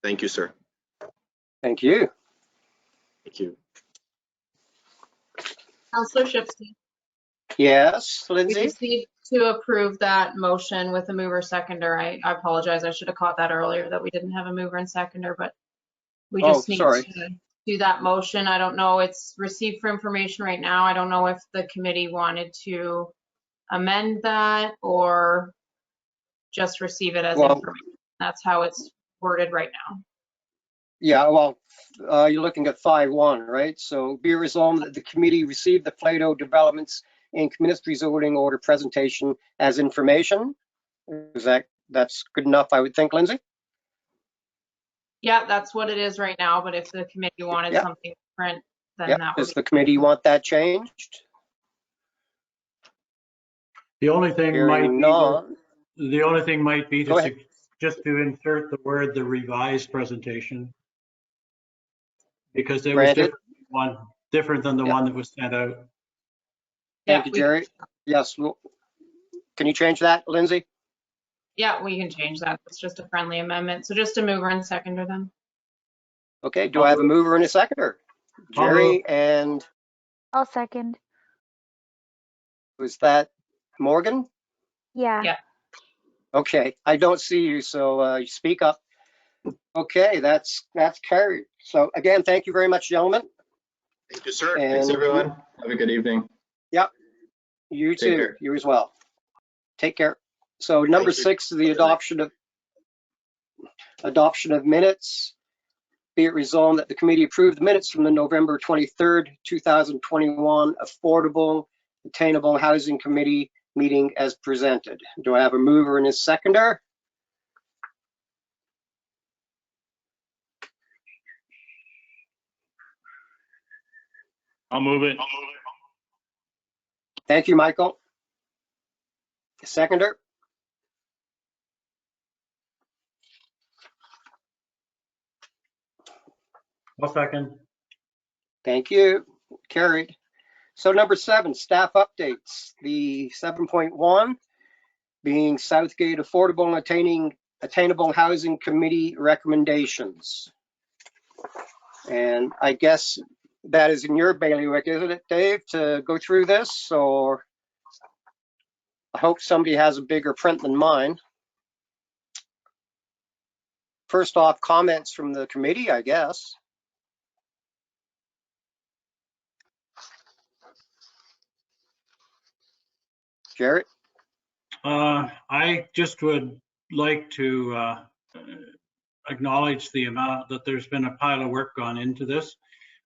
Thank you, sir. Thank you. Thank you. Councillor Shipsky. Yes, We Lindsay? just need to approve that motion with a mover seconder. I apologize. I should have caught that earlier that we didn't have a mover and seconder, but we just need to do that motion. I don't know. It's received for information right now. I don't know if the committee wanted to amend that or just receive it as information. That's how it's worded right now. Yeah, well, you're looking at 5.1, right? So be resolved that the committee received the Plato Developments Inc. Ministry zoning order presentation as information. That's good enough, I would think, Lindsay? Yeah, that's what it is right now, but if the committee wanted something different, then that would Does the committee want that changed? The only thing Hearing none. the only thing might be Go ahead. just to insert the word "the revised presentation," because it Granted. was different than the one that was sent out. Thank you, Jerry. Yes. Can you change that, Lindsay? Yeah, we can change that. It's just a friendly amendment. So just a mover and seconder then. Okay, do I have a mover and a seconder? Jerry and I'll second. was that Morgan? Yeah. Yeah. Okay, I don't see you, so you speak up. Okay, that's carried. So again, thank you very much, gentlemen. Thank you, sir. Thanks, everyone. Have a good evening. Yep. You too. care. You as well. Take care. So number 6 is the adoption of minutes. Be it resolved that the committee approve the minutes from the November 23rd, 2021 Affordable Attainable Housing Committee meeting as presented. Do I have a mover and a seconder? I'll move it. Thank you, Michael. Seconder? I'll second. Thank you. Carried. So number 7, staff updates. The 7.1 being Southgate Affordable and Attainable Housing Committee recommendations. And I guess that is in your bailiwick, isn't it, Dave, to go through this? Or I hope somebody has a bigger print than mine. First off, comments from the committee, I guess. Jarrett? I just would like to acknowledge the amount that there's been a pile of work gone into this.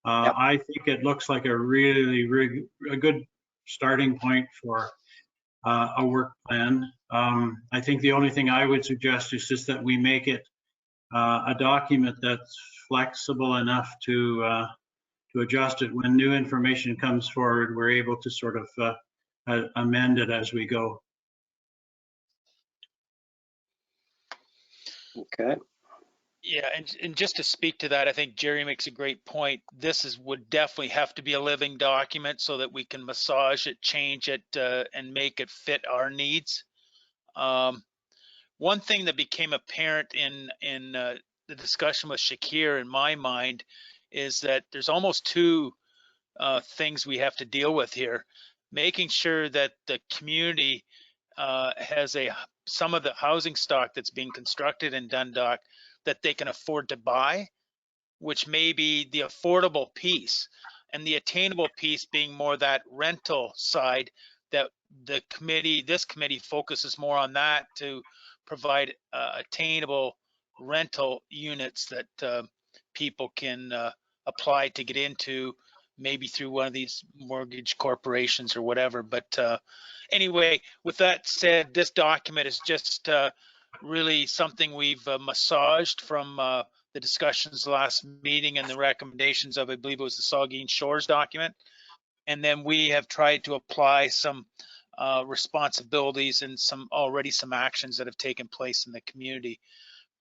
I think it looks like a really good starting point for a work plan. I think the only thing I would suggest is just that we make it a document that's flexible enough to adjust it when new information comes forward. We're able to sort of amend it as we go. Okay. Yeah, and just to speak to that, I think Jerry makes a great point. This would definitely have to be a living document so that we can massage it, change it, and make it fit our needs. One thing that became apparent in the discussion with Shakir in my mind is that there's almost two things we have to deal with here. Making sure that the community has some of the housing stock that's being constructed in Dundalk that they can afford to buy, which may be the affordable piece, and the attainable piece being more that rental side, that this committee focuses more on that to provide attainable rental units that people can apply to get into, maybe through one of these mortgage corporations or whatever. But anyway, with that said, this document is just really something we've massaged from the discussions last meeting and the recommendations of, I believe it was the Saugeen Shores document. And then we have tried to apply some responsibilities and some actions that have taken place in the community.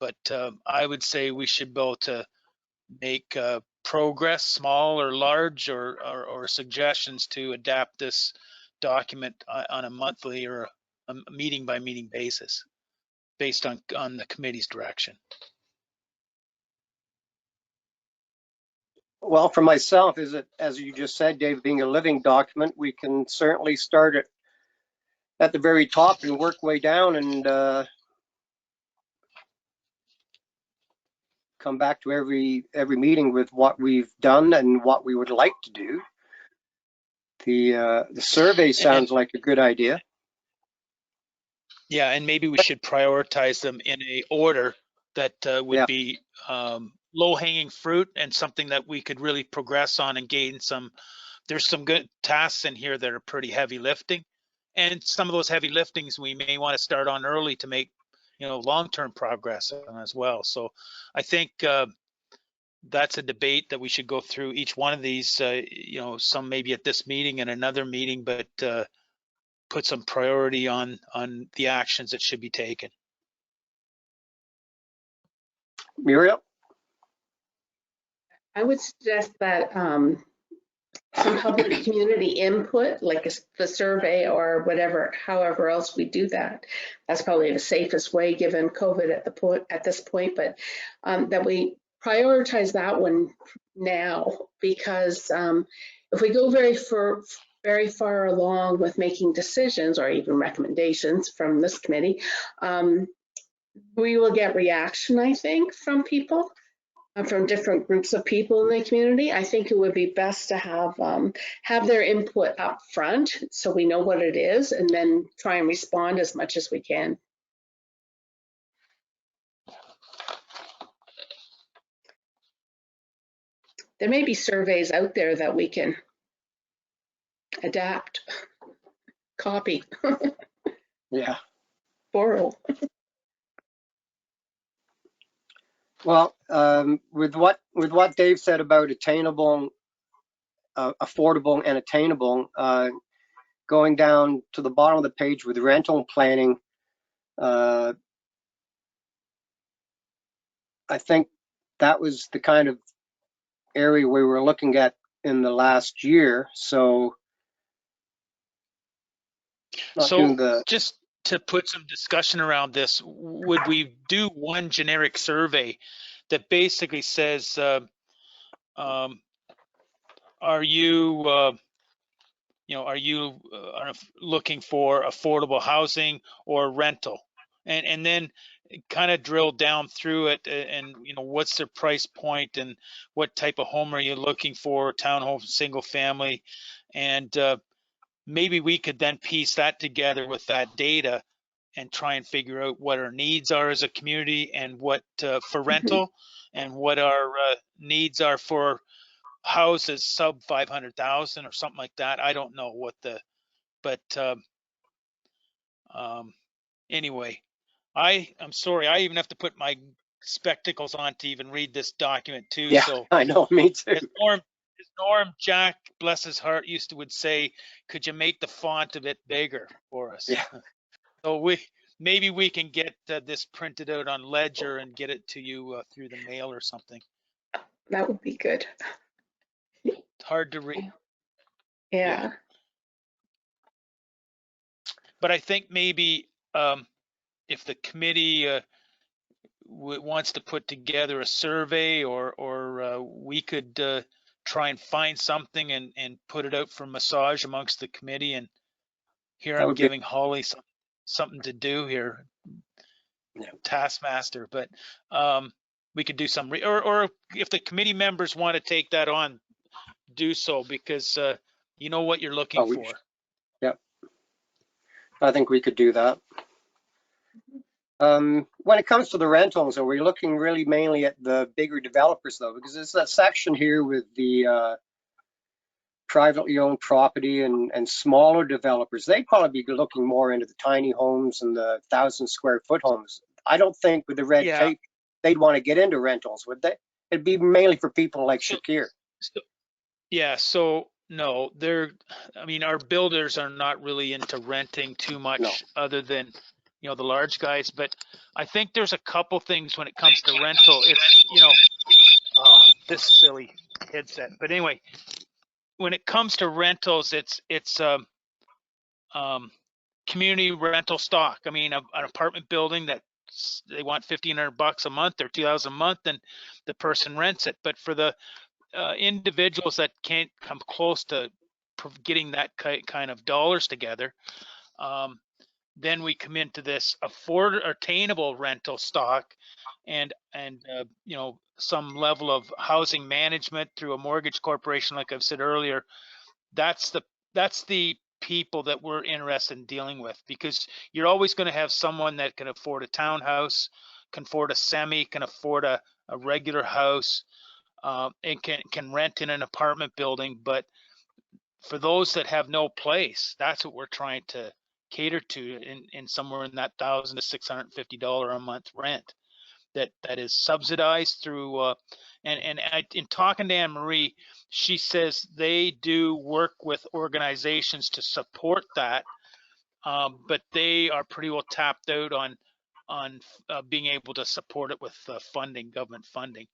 But I would say we should be able to make progress, small or large, or suggestions to adapt this document on a monthly or a meeting by meeting basis, based on the committee's direction. Well, for myself, is it, as you just said, Dave, being a living document, we can certainly start it at the very top and work way down and come back to every meeting with what we've done and what we would like to do. The survey sounds like a good idea. Yeah, and maybe we should prioritize them in a order that would be low-hanging fruit and something that we could really progress on and gain some there's some good tasks in here that are pretty heavy lifting. And some of those heavy liftings we may want to start on early to make, long-term progress on as well. So I think that's a debate that we should go through each one of these, some maybe at this meeting and another meeting, but put some priority on the actions that should be taken. Muriel? I would suggest that some public community input, like the survey or whatever, however else we do that. That's probably the safest way given COVID at this point, but that we prioritize that one now, because if we go very far along with making decisions or even recommendations from this committee, we will get reaction, I think, from people. From different groups of people in the community. I think it would be best to have their input up front so we know what it is, and then try and respond as much as we can. There may be surveys out there that we can adapt, copy, Yeah. borrow. Well, with what Dave said about attainable, affordable, and attainable, going down to the bottom of the page with rental planning, I think that was the kind of area we were looking at in the last year. So, Just to put some discussion around this, would we do one generic survey that basically says, are you looking for affordable housing or rental, and then kind of drill down through it, and what's their price point and what type of home are you looking for, townhome, single family, and maybe we could then piece that together with that data and try and figure out what our needs are as a community, and what for rental, and what our needs are for houses sub 500,000 or something like that. I don't know what but anyway, I'm sorry, I even have to put my spectacles on to even read this document too. Yeah, so I know, me too. As Norm Jack, bless his heart, would say, could you make the font a bit bigger for us? Yeah. So maybe we can get this printed out on Ledger and get it to you through the mail or something. That would be good. It's hard to read. Yeah. But I think maybe if the committee wants to put together a survey, or we could try and find something and put it out for massage amongst the committee. And here I'm giving Holly something to do here, taskmaster. But we could do some, or if the committee members want to take that on, do so, because you know what you're looking for. Yep. I think we could do that. When it comes to the rentals, are we looking really mainly at the bigger developers though? Because there's that section here with the privately owned property and smaller developers. They'd probably be looking more into the tiny homes and the 1,000-square-foot homes. I don't think with the red tape they'd want to get into rentals, would they? It'd be mainly for people like Shakir. So no, our builders are not really into renting too much, other than the large guys. But I think there's a couple things when it comes to rental. It's this silly headset. But anyway, when it comes to rentals, it's community rental stock. I mean, an apartment building that they want $1,500 a month or $2,000 a month, and the person rents it. But for the individuals that can't come close to getting that kind of dollars together, then we come into this attainable rental stock, and some level of housing management through a mortgage corporation, like I've said earlier. That's the people that we're interested in dealing with, because you're always going to have someone that can afford a townhouse, can afford a semi, can afford a regular house, and can rent in an apartment building. But for those that have no place, that's what we're trying to cater to in somewhere in that $1,000 to $650 a month rent that is subsidized through in talking to Anne Marie, she says they do work with organizations to support that, but they are pretty well tapped out on being able to support it with funding, government funding.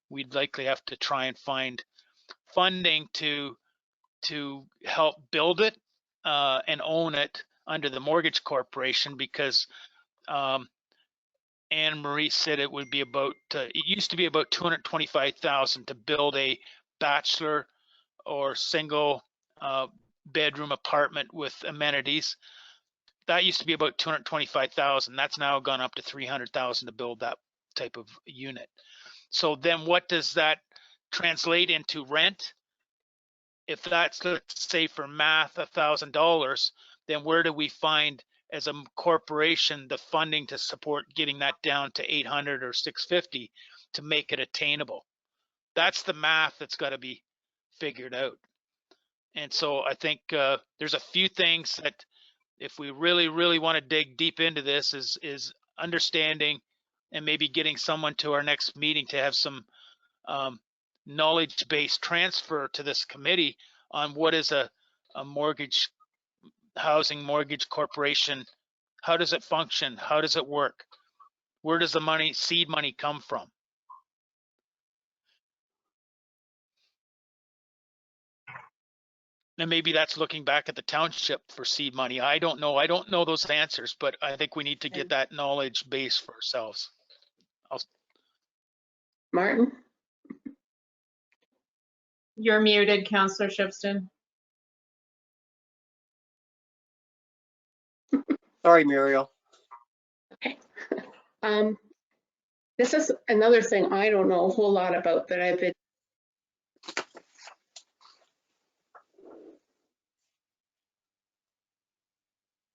We'd likely have to try and find funding to help build it and own it under the mortgage corporation, because Anne Marie said it would be about, it used to be about $225,000 to build a bachelor or single bedroom apartment with amenities. That used to be about $225,000. That's now gone up to $300,000 to build that type of unit. So then what does that translate into rent? If that's, let's say for math, $1,000, then where do we find as a corporation the funding to support getting that down to 800 or 650 to make it attainable? That's the math that's got to be figured out. And so I think there's a few things that if we really, really want to dig deep into this is understanding and maybe getting someone to our next meeting to have some knowledge-based transfer to this committee on what is a housing mortgage corporation. How does it function? How does it work? Where does the seed money come from? And maybe that's looking back at the township for seed money. I don't know. I don't know those answers, but I think we need to get that knowledge base for ourselves. Martin? You're muted, Councillor Shipston. Sorry, Muriel. Okay. This is another thing I don't know a whole lot about, but I've been.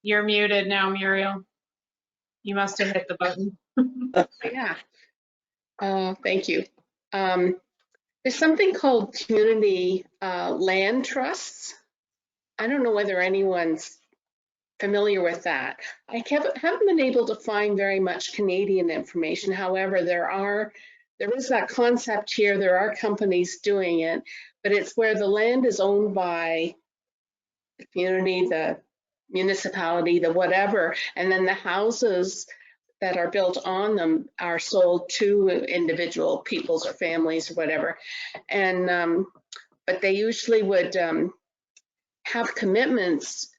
You're muted now, Muriel. You must have hit the button. Yeah. Thank you. There's something called community land trusts. I don't know whether anyone's familiar with that. I haven't been able to find very much Canadian information. However, there is that concept here. There are companies doing it, but it's where the land is owned by the community, the municipality, the whatever, and then the houses that are built on them are sold to individual peoples or families or whatever. And but they usually would have commitments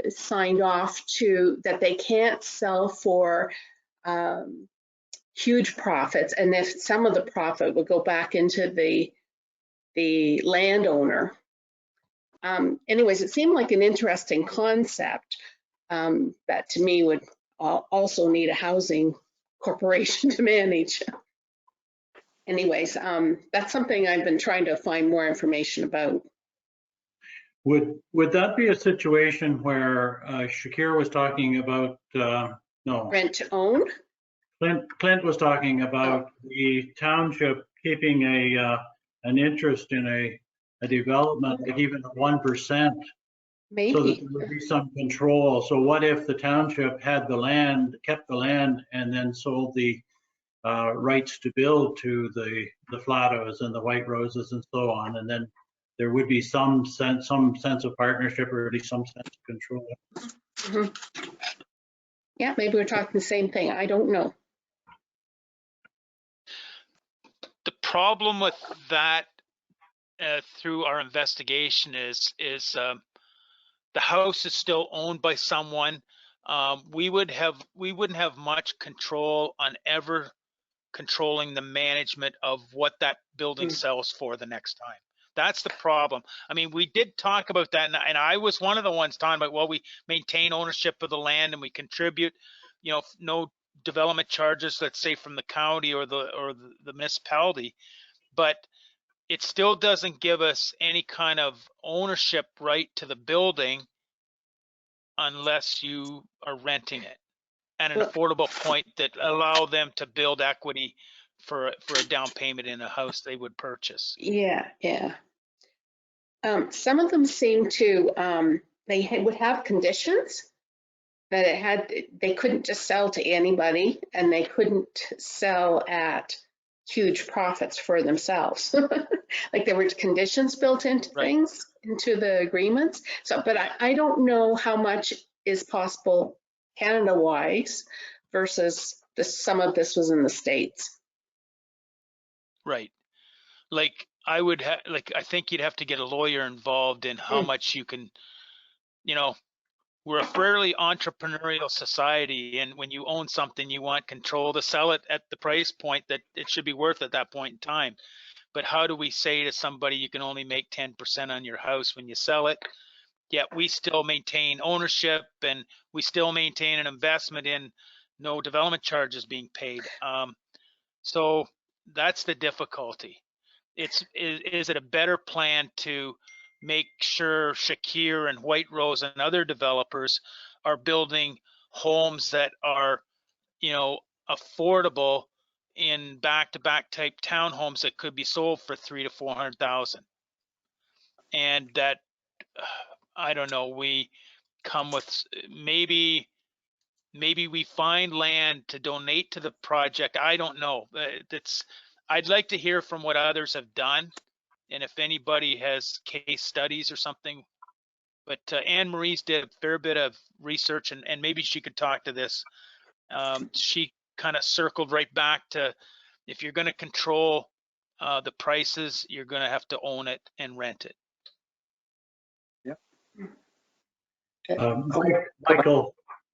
signed off to that they can't sell for huge profits, and if some of the profit would go back into the landowner. Anyways, it seemed like an interesting concept that to me would also need a housing corporation to manage. Anyways, that's something I've been trying to find more information about. Would that be a situation where Shakir was talking about, no. Rent to own? Clint was talking about the township keeping an interest in a development, like even 1%. Maybe. So that there would be some control. So what if the township had the land, kept the land, and then sold the rights to build to the Flatos and the White Roses and so on, and then there would be some sense of partnership, or at least some sense of control. Mm-hmm. Yeah, maybe we're talking the same thing. I don't know. The problem with that through our investigation is the house is still owned by someone. We wouldn't have much control on ever controlling the management of what that building sells for the next time. That's the problem. I mean, we did talk about that, and I was one of the ones talking about, well, we maintain ownership of the land and we contribute, you know, no development charges, let's say from the county or the municipality, but it still doesn't give us any kind of ownership right to the building unless you are renting it at an affordable point that allow them to build equity for a down payment in a house they would purchase. Yeah, yeah. Some of them seem to, would have conditions that they couldn't just sell to anybody, and they couldn't sell at huge profits for themselves. Like there were conditions built into things, into the agreements. So, but I don't know how much is possible Canada-wise versus some of this was in the States. Right. Like I would have, like, I think you'd have to get a lawyer involved in how much you can, you know, we're a fairly entrepreneurial society, and when you own something, you want control to sell it at the price point that it should be worth at that point in time. But how do we say to somebody you can only make 10% on your house when you sell it? Yet we still maintain ownership, and we still maintain an investment in no development charges being paid. So that's the difficulty. Is it a better plan to make sure Shakir and White Rose and other developers are building homes that are, you know, affordable in back-to-back type townhomes that could be sold for $300,000 to $400,000, and that I don't know, we come with maybe we find land to donate to the project. I don't know. I'd like to hear from what others have done, and if anybody has case studies or something. But Anne Marie's did a fair bit of research, and maybe she could talk to this. She kind of circled right back to, if you're going to control the prices, you're going to have to own it and rent it. Yep.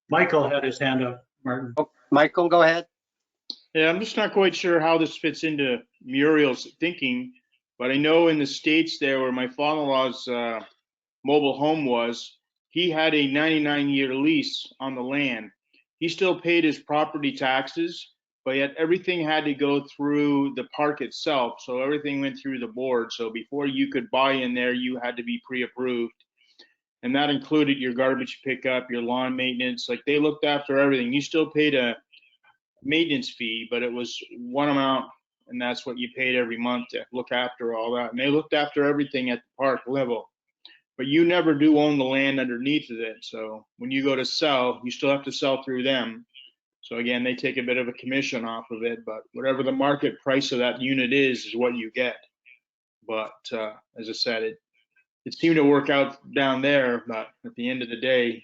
Michael had his hand up, Martin. Oh, Michael, go ahead. Yeah, I'm just not quite sure how this fits into Muriel's thinking, but I know in the States there where my father-in-law's mobile home was, he had a 99-year lease on the land. He still paid his property taxes, but yet everything had to go through the park itself. So everything went through the board. So before you could buy in there, you had to be pre-approved. And that included your garbage pickup, your lawn maintenance. Like they looked after everything. You still paid a maintenance fee, but it was one amount, and that's what you paid every month to look after all that. And they looked after everything at the park level. But you never do own the land underneath of it. So when you go to sell, you still have to sell through them. So again, they take a bit of a commission off of it, but whatever the market price of that unit is what you get. But as I said, it seemed to work out down there, but at the end of the day,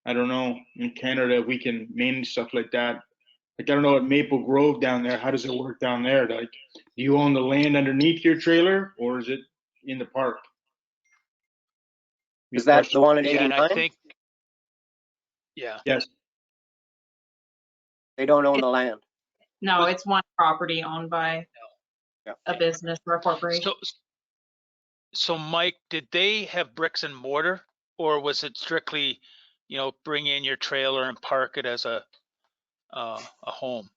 I don't know, in Canada, we can manage stuff like that. Like, I don't know at Maple Grove down there, how does it work down there? Like, do you own the land underneath your trailer, or is it in the park? Is that the one at 89? And I think, yeah. Yes. They don't own the land. No, it's one property owned by a business or a corporation. So Mike, did they have bricks and mortar, or was it strictly, you know, bring in your trailer and park it as a home?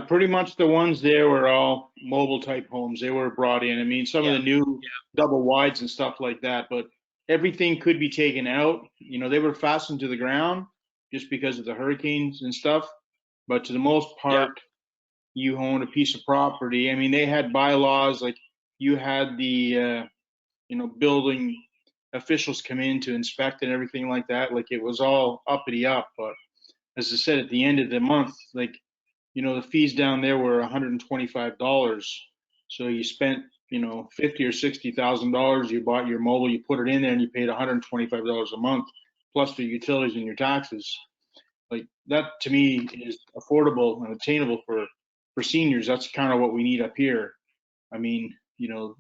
Pretty much the ones there were all mobile type homes. They were brought in. I mean, some of the new double wides and stuff like that, but everything could be taken out. You know, they were fastened to the ground just because of the hurricanes and stuff. But to the most part, you own a piece of property. I mean, they had bylaws, like you had the, you know, building officials come in to inspect and everything like that. Like it was all uppity up. But as I said, at the end of the month, like, you know, the fees down there were $125. So you spent, you know, $50,000 or $60,000. You bought your mobile, you put it in there, and you paid $125 a month, plus the utilities and your taxes. Like that to me is affordable and attainable for seniors. That's kind of what we need up here. I mean, you know,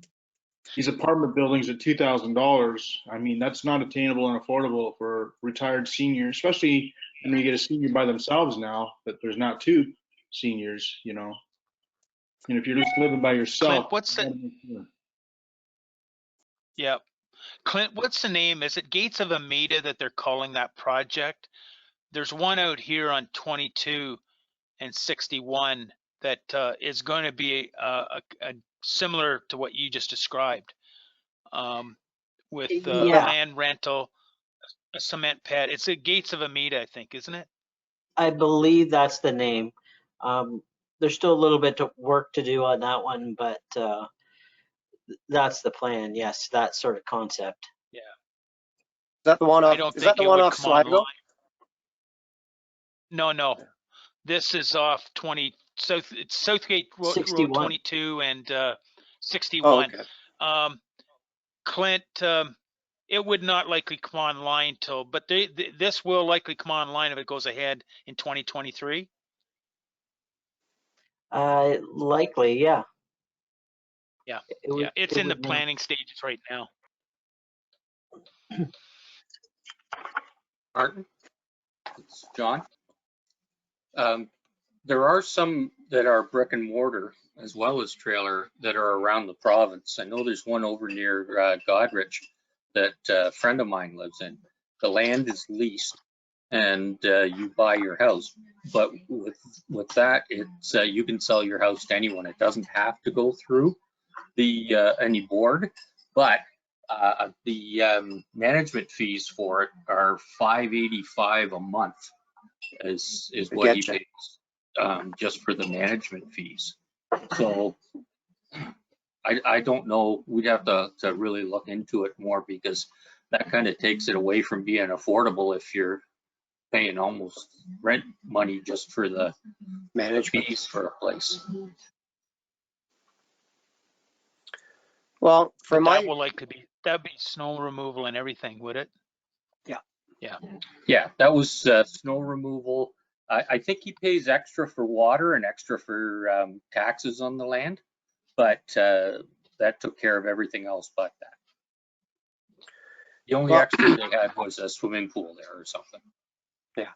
these apartment buildings at $2,000. I mean, that's not attainable and affordable for retired seniors, especially when you get a senior by themselves now that there's not two seniors, you know. And if you're just living by yourself. Clint, what's the, yeah. Clint, what's the name? Is it Gates of Amita that they're calling that project? There's one out here on 22 and 61 that is going to be a similar to what you just described, with land rental, a cement pad. It's a Gates of Amita, I think, isn't it? I believe that's the name. There's still a little bit of work to do on that one, but That's the plan, yes, that sort of concept. Is that the one I off, don't is that think the it one would off come online. Sligo? No. This is off 20, South, it's Southgate Road 61. 22 and Oh, 61. okay. Clint, it would not likely come online till, but this will likely come online if it goes ahead in 2023. Likely, yeah. Yeah, It it's in the would now. planning stages right now. Martin, it's John. There are some that are brick and mortar as well as trailer that are around the province. I know there's one over near Godrich that a friend of mine lives in. The land is leased and you buy your house. But with that, it's you can sell your house to anyone. It doesn't have to go through the any board, but the management fees for it are $585 a month is what he pays just for the management fees. So I don't know, we'd have to really look into it more, because that kind of takes it away from being affordable if you're paying almost rent money just for the management fees for a place. Well, for my, that will likely be, that'd be snow removal and everything, would it? Yeah, that was snow removal. I think he pays extra for water and extra for taxes on the land, but that took care of everything else but that. The only extra they had was a swimming pool there or something. Yeah.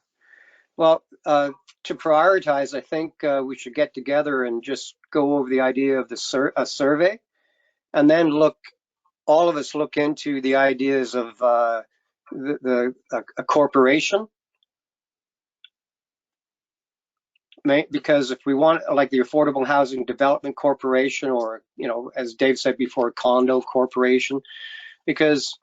Well, to prioritize, I think we should get together and just go over the idea of the survey, and then all of us look into the ideas of a corporation. Because if we want, like the Affordable Housing Development Corporation, or, as Dave said before, condo corporation, because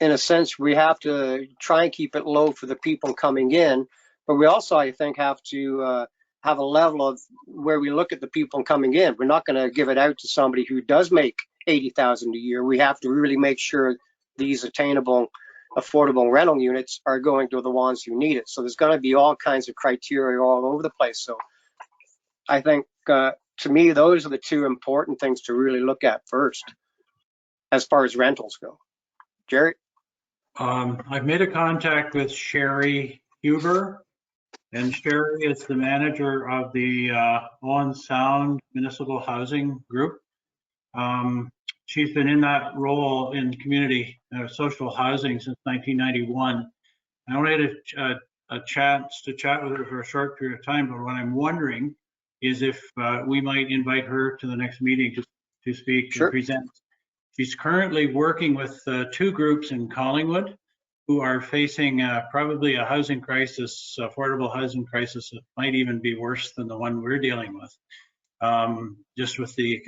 in a sense, we have to try and keep it low for the people coming in, but we also, I think, have to have a level of where we look at the people coming in. We're not going to give it out to somebody who does make $80,000 a year. We have to really make sure these attainable, affordable rental units are going to the ones who need it. So there's going to be all kinds of criteria all over the place. So I think, to me, those are the two important things to really look at first, as far as rentals go. Jerry? I've made a contact with Sherry Huber, and Sherry is the manager of the Owen Sound Municipal Housing Group. She's been in that role in community social housing since 1991. I only had a chance to chat with her for a short period of time, but what I'm wondering is if we might invite her to the next meeting to speak and present. She's currently working with two groups in Collingwood who are facing probably a housing crisis, affordable housing crisis that might even be worse than the one we're dealing with, just with the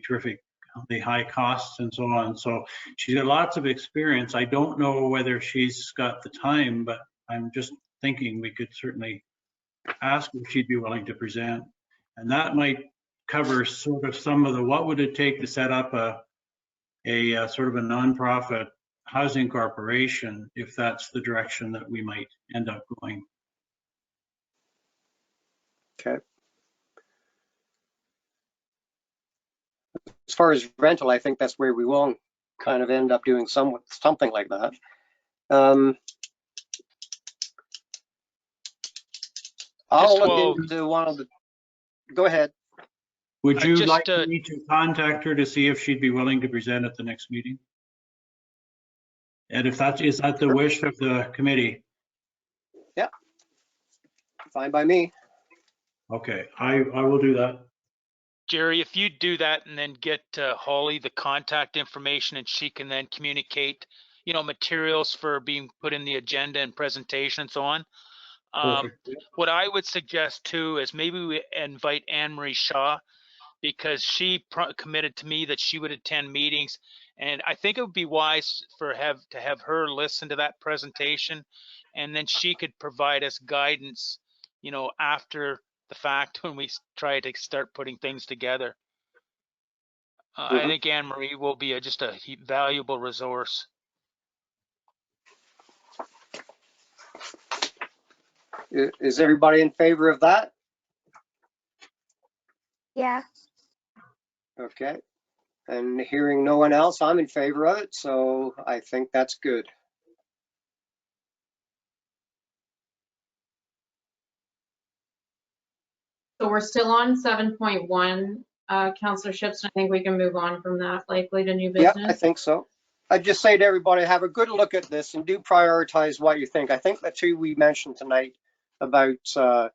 terrific, the high costs and so on. So she's got lots of experience. I don't know whether she's got the time, but I'm just thinking we could certainly ask if she'd be willing to present. And that might cover sort of some of the, what would it take to set up a sort of a nonprofit housing corporation, if that's the direction that we might end up going. Okay. As far as rental, I think that's where we will kind of end up doing something like that. I'll look into one of the, go ahead. Would you like me to contact her to see if she'd be willing to present at the next meeting? And if is that the wish of the committee? Yeah, fine by me. Okay, I will do that. Jerry, if you do that and then get Holly the contact information, and she can then communicate, materials for being put in the agenda and presentation and so on. What I would suggest too is maybe we invite Anne Marie Shaw, because she committed to me that she would attend meetings, and I think it would be wise to have her listen to that presentation, and then she could provide us guidance, after the fact when we try to start putting things together. I think Anne Marie will be just a valuable resource. Is everybody in favor of that? Yeah. Okay. And hearing no one else, I'm in favor of it, so I think that's good. So we're still on 7.1, Councillor Ships, and I think we can move on from that likely to new business. Yeah, I think so. I'd just say to everybody, have a good look at this and do prioritize what you think. I think the two we mentioned tonight about a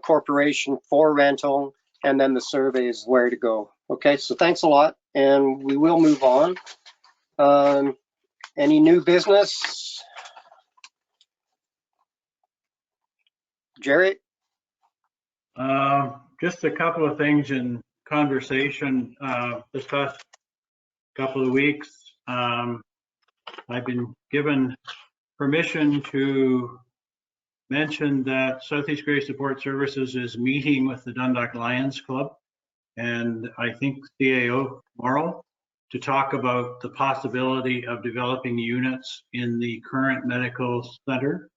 corporation for rental and then the survey is where to go. Okay, so thanks a lot, and we will move on. Any new business? Jerry? Just a couple of things in conversation this past couple of weeks. I've been given permission to mention that Southeast Grey Support Services is meeting with the Dundalk Lions Club and I think CAO tomorrow to talk about the possibility of developing units in the current medical center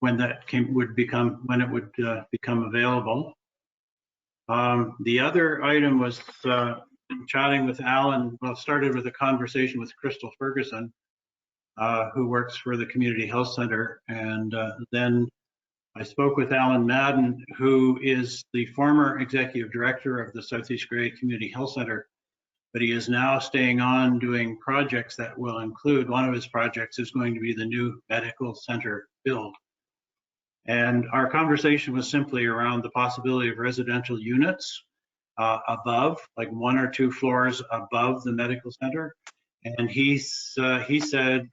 when it would become available. The other item was chatting with Alan. Well, started with a conversation with Crystal Ferguson, who works for the Community Health Center, and then I spoke with Alan Madden, who is the former executive director of the Southeast Grey Community Health Center, but he is now staying on doing projects that will include, one of his projects is going to be the new medical center build. And our conversation was simply around the possibility of residential units above, like 1 or 2 floors above the medical center. And he said,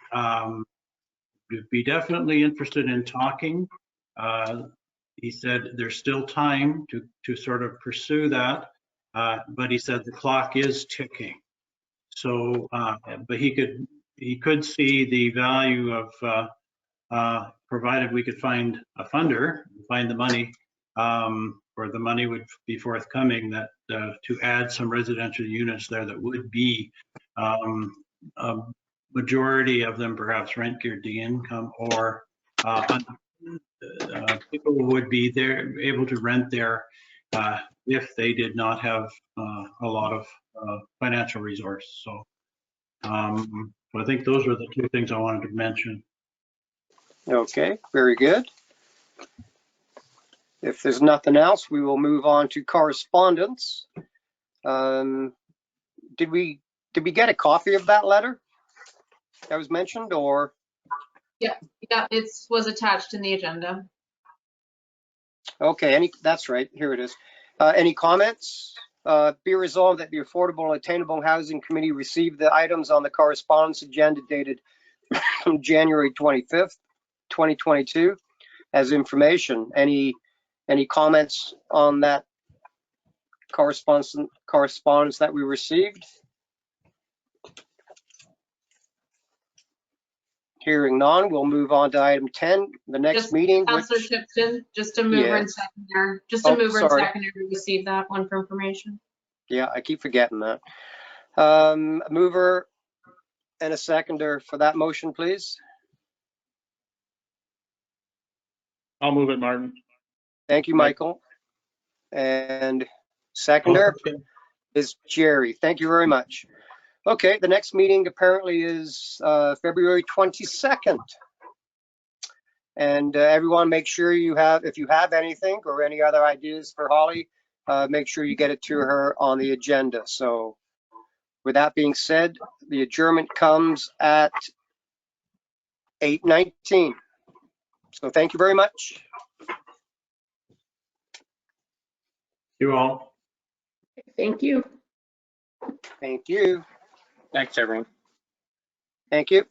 we'd be definitely interested in talking. He said there's still time to sort of pursue that, but he said the clock is ticking. So, but he could see the value of provided we could find a funder, find the money, or the money would be forthcoming, that to add some residential units there that would be a majority of them perhaps rent geared to income, or people would be there able to rent there if they did not have a lot of financial resource. So I think those are the 2 things I wanted to mention. Okay, very good. If there's nothing else, we will move on to correspondence. Did we get a copy of that letter that was mentioned, or? Yeah, it was attached in the agenda. Okay, that's right, here it is. Any comments? Be resolved that the Affordable and Attainable Housing Committee received the items on the correspondence agenda dated January 25th, 2022 as information. Any comments on that correspondence that we received? Hearing none, we'll move on to item 10, the next meeting. Councillor Shipton, just a mover and seconder. Just a mover and seconder to receive that one for information. Yeah, I keep forgetting that. A mover and a seconder for that motion, please. I'll move it, Martin. Thank you, Michael. And seconder is Jerry. Thank you very much. Okay, the next meeting apparently is February 22nd. And everyone make sure if you have anything or any other ideas for Holly, make sure you get it to her on the agenda. So with that being said, the adjournment comes at 8:19. So thank you very much. You all. Thank you. Thank you. Thanks, everyone. Thank you.